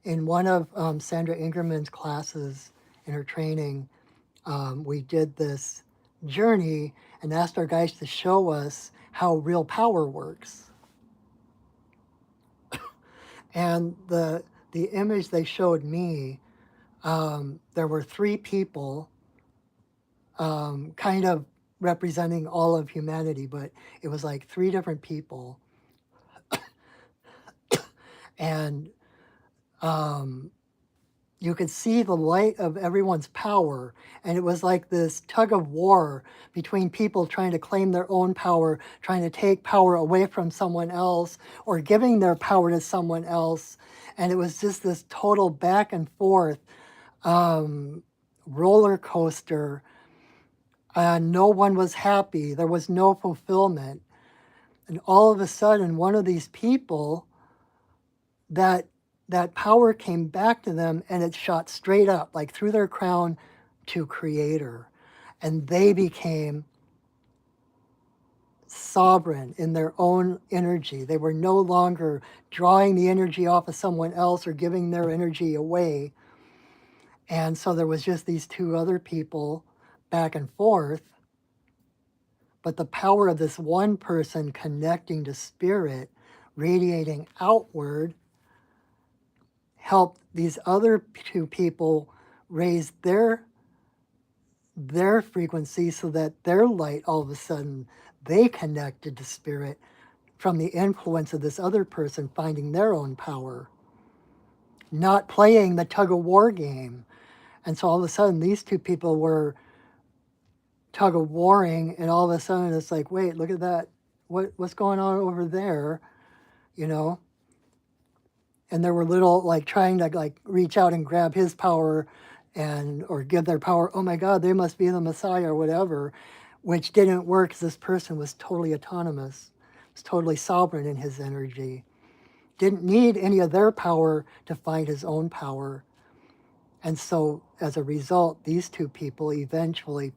In one of Sandra Ingerman's classes in her training, we did this journey and asked our guides to show us how real power works. And the image they showed me, there were three people kind of representing all of humanity, but it was like three different people. And you could see the light of everyone's power. And it was like this tug of war between people trying to claim their own power, trying to take power away from someone else, or giving their power to someone else. And it was just this total back and forth roller coaster. No one was happy. There was no fulfillment. And all of a sudden, one of these people, that power came back to them and it shot straight up, like through their crown to Creator. And they became sovereign in their own energy. They were no longer drawing the energy off of someone else or giving their energy away. And so there was just these two other people back and forth. But the power of this one person connecting to spirit, radiating outward, helped these other two people raise their frequency so that their light, all of a sudden, they connected to spirit from the influence of this other person finding their own power, not playing the tug of war game. And so all of a sudden, these two people were tug of warring, and all of a sudden it's like, wait, look at that. What's going on over there? You know? And there were little like trying to like reach out and grab his power and or give their power. Oh my God, they must be the Messiah or whatever, which didn't work because this person was totally autonomous, was totally sovereign in his energy, didn't need any of their power to find his own power. And so as a result, these two people eventually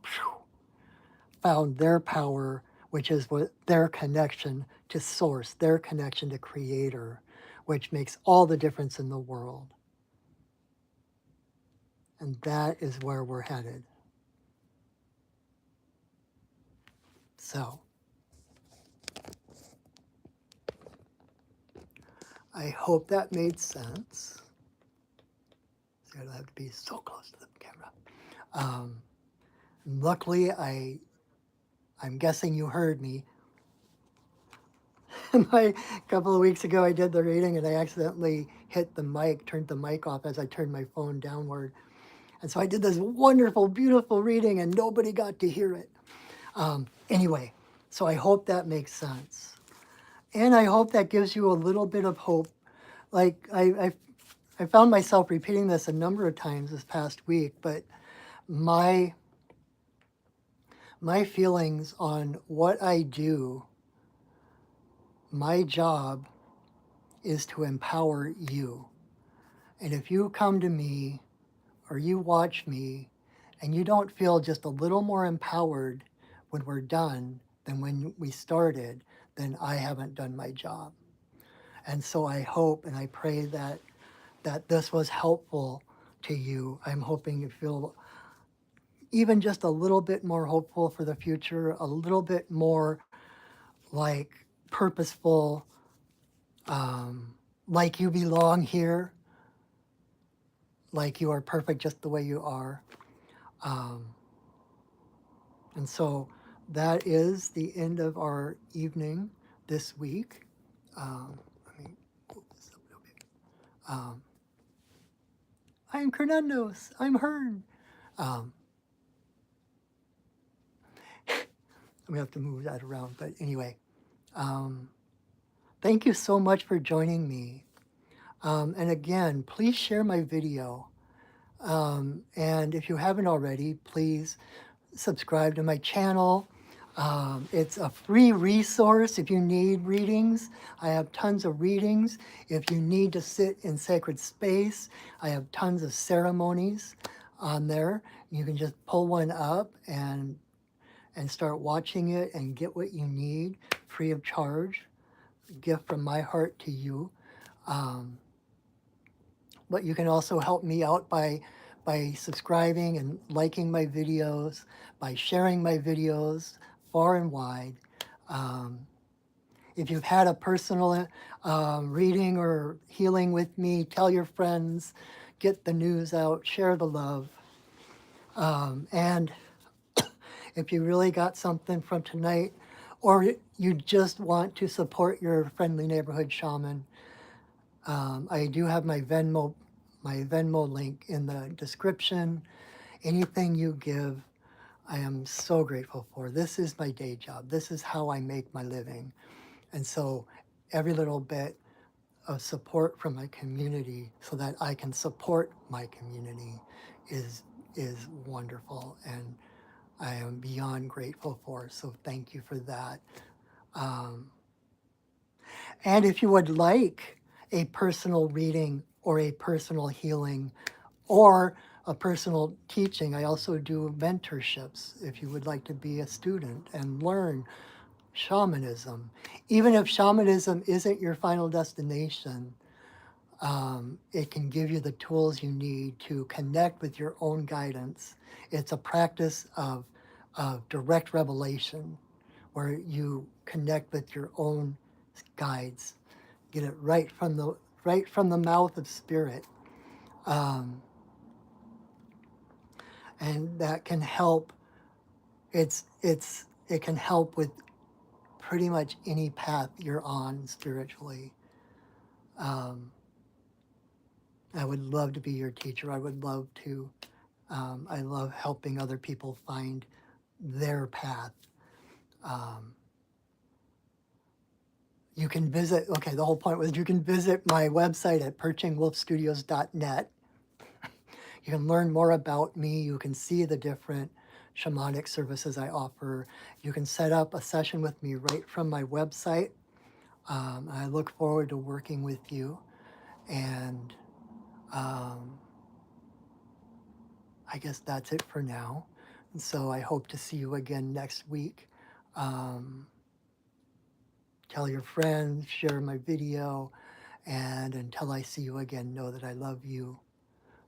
found their power, which is what their connection to source, their connection to Creator, which makes all the difference in the world. And that is where we're headed. So, I hope that made sense. So I don't have to be so close to the camera. Luckily, I'm guessing you heard me. A couple of weeks ago, I did the reading and I accidentally hit the mic, turned the mic off as I turned my phone downward. And so I did this wonderful, beautiful reading and nobody got to hear it. Anyway, so I hope that makes sense. And I hope that gives you a little bit of hope. Like I found myself repeating this a number of times this past week, but my feelings on what I do, my job is to empower you. And if you come to me or you watch me and you don't feel just a little more empowered when we're done than when we started, then I haven't done my job. And so I hope and I pray that this was helpful to you. I'm hoping you feel even just a little bit more hopeful for the future, a little bit more like purposeful, like you belong here, like you are perfect just the way you are. Um, and so that is the end of our evening this week. Let me move this up a little bit. Um, I'm Hernando's. I'm Hearn. Um, I'm gonna have to move that around, but anyway, um, thank you so much for joining me. And again, please share my video. And if you haven't already, please subscribe to my channel. It's a free resource if you need readings. I have tons of readings. If you need to sit in sacred space, I have tons of ceremonies on there. You can just pull one up and start watching it and get what you need free of charge. A gift from my heart to you. Um, but you can also help me out by subscribing and liking my videos, by sharing my videos far and wide. Um, if you've had a personal reading or healing with me, tell your friends, get the news out, share the love. And if you really got something from tonight, or you just want to support your friendly neighborhood shaman, I do have my Venmo link in the description. Anything you give, I am so grateful for. This is my day job. This is how I make my living. And so every little bit of support from my community so that I can support my community is wonderful, and I am beyond grateful for. So thank you for that. Um, and if you would like a personal reading or a personal healing or a personal teaching, I also do mentorships if you would like to be a student and learn shamanism. Even if shamanism isn't your final destination, it can give you the tools you need to connect with your own guidance. It's a practice of direct revelation where you connect with your own guides, get it right from the mouth of spirit, and that can help. It can help with pretty much any path you're on spiritually. I would love to be your teacher. I would love to. I love helping other people find their path. You can visit, okay, the whole point was you can visit my website at perchingwolfstudios.net. You can learn more about me. You can see the different shamanic services I offer. You can set up a session with me right from my website. I look forward to working with you. And I guess that's it for now. And so I hope to see you again next week. Tell your friends, share my video, and until I see you again, know that I love you,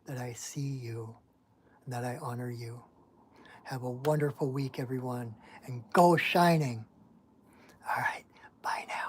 that I see you, and that I honor you. Have a wonderful week, everyone, and go shining. All right, bye now.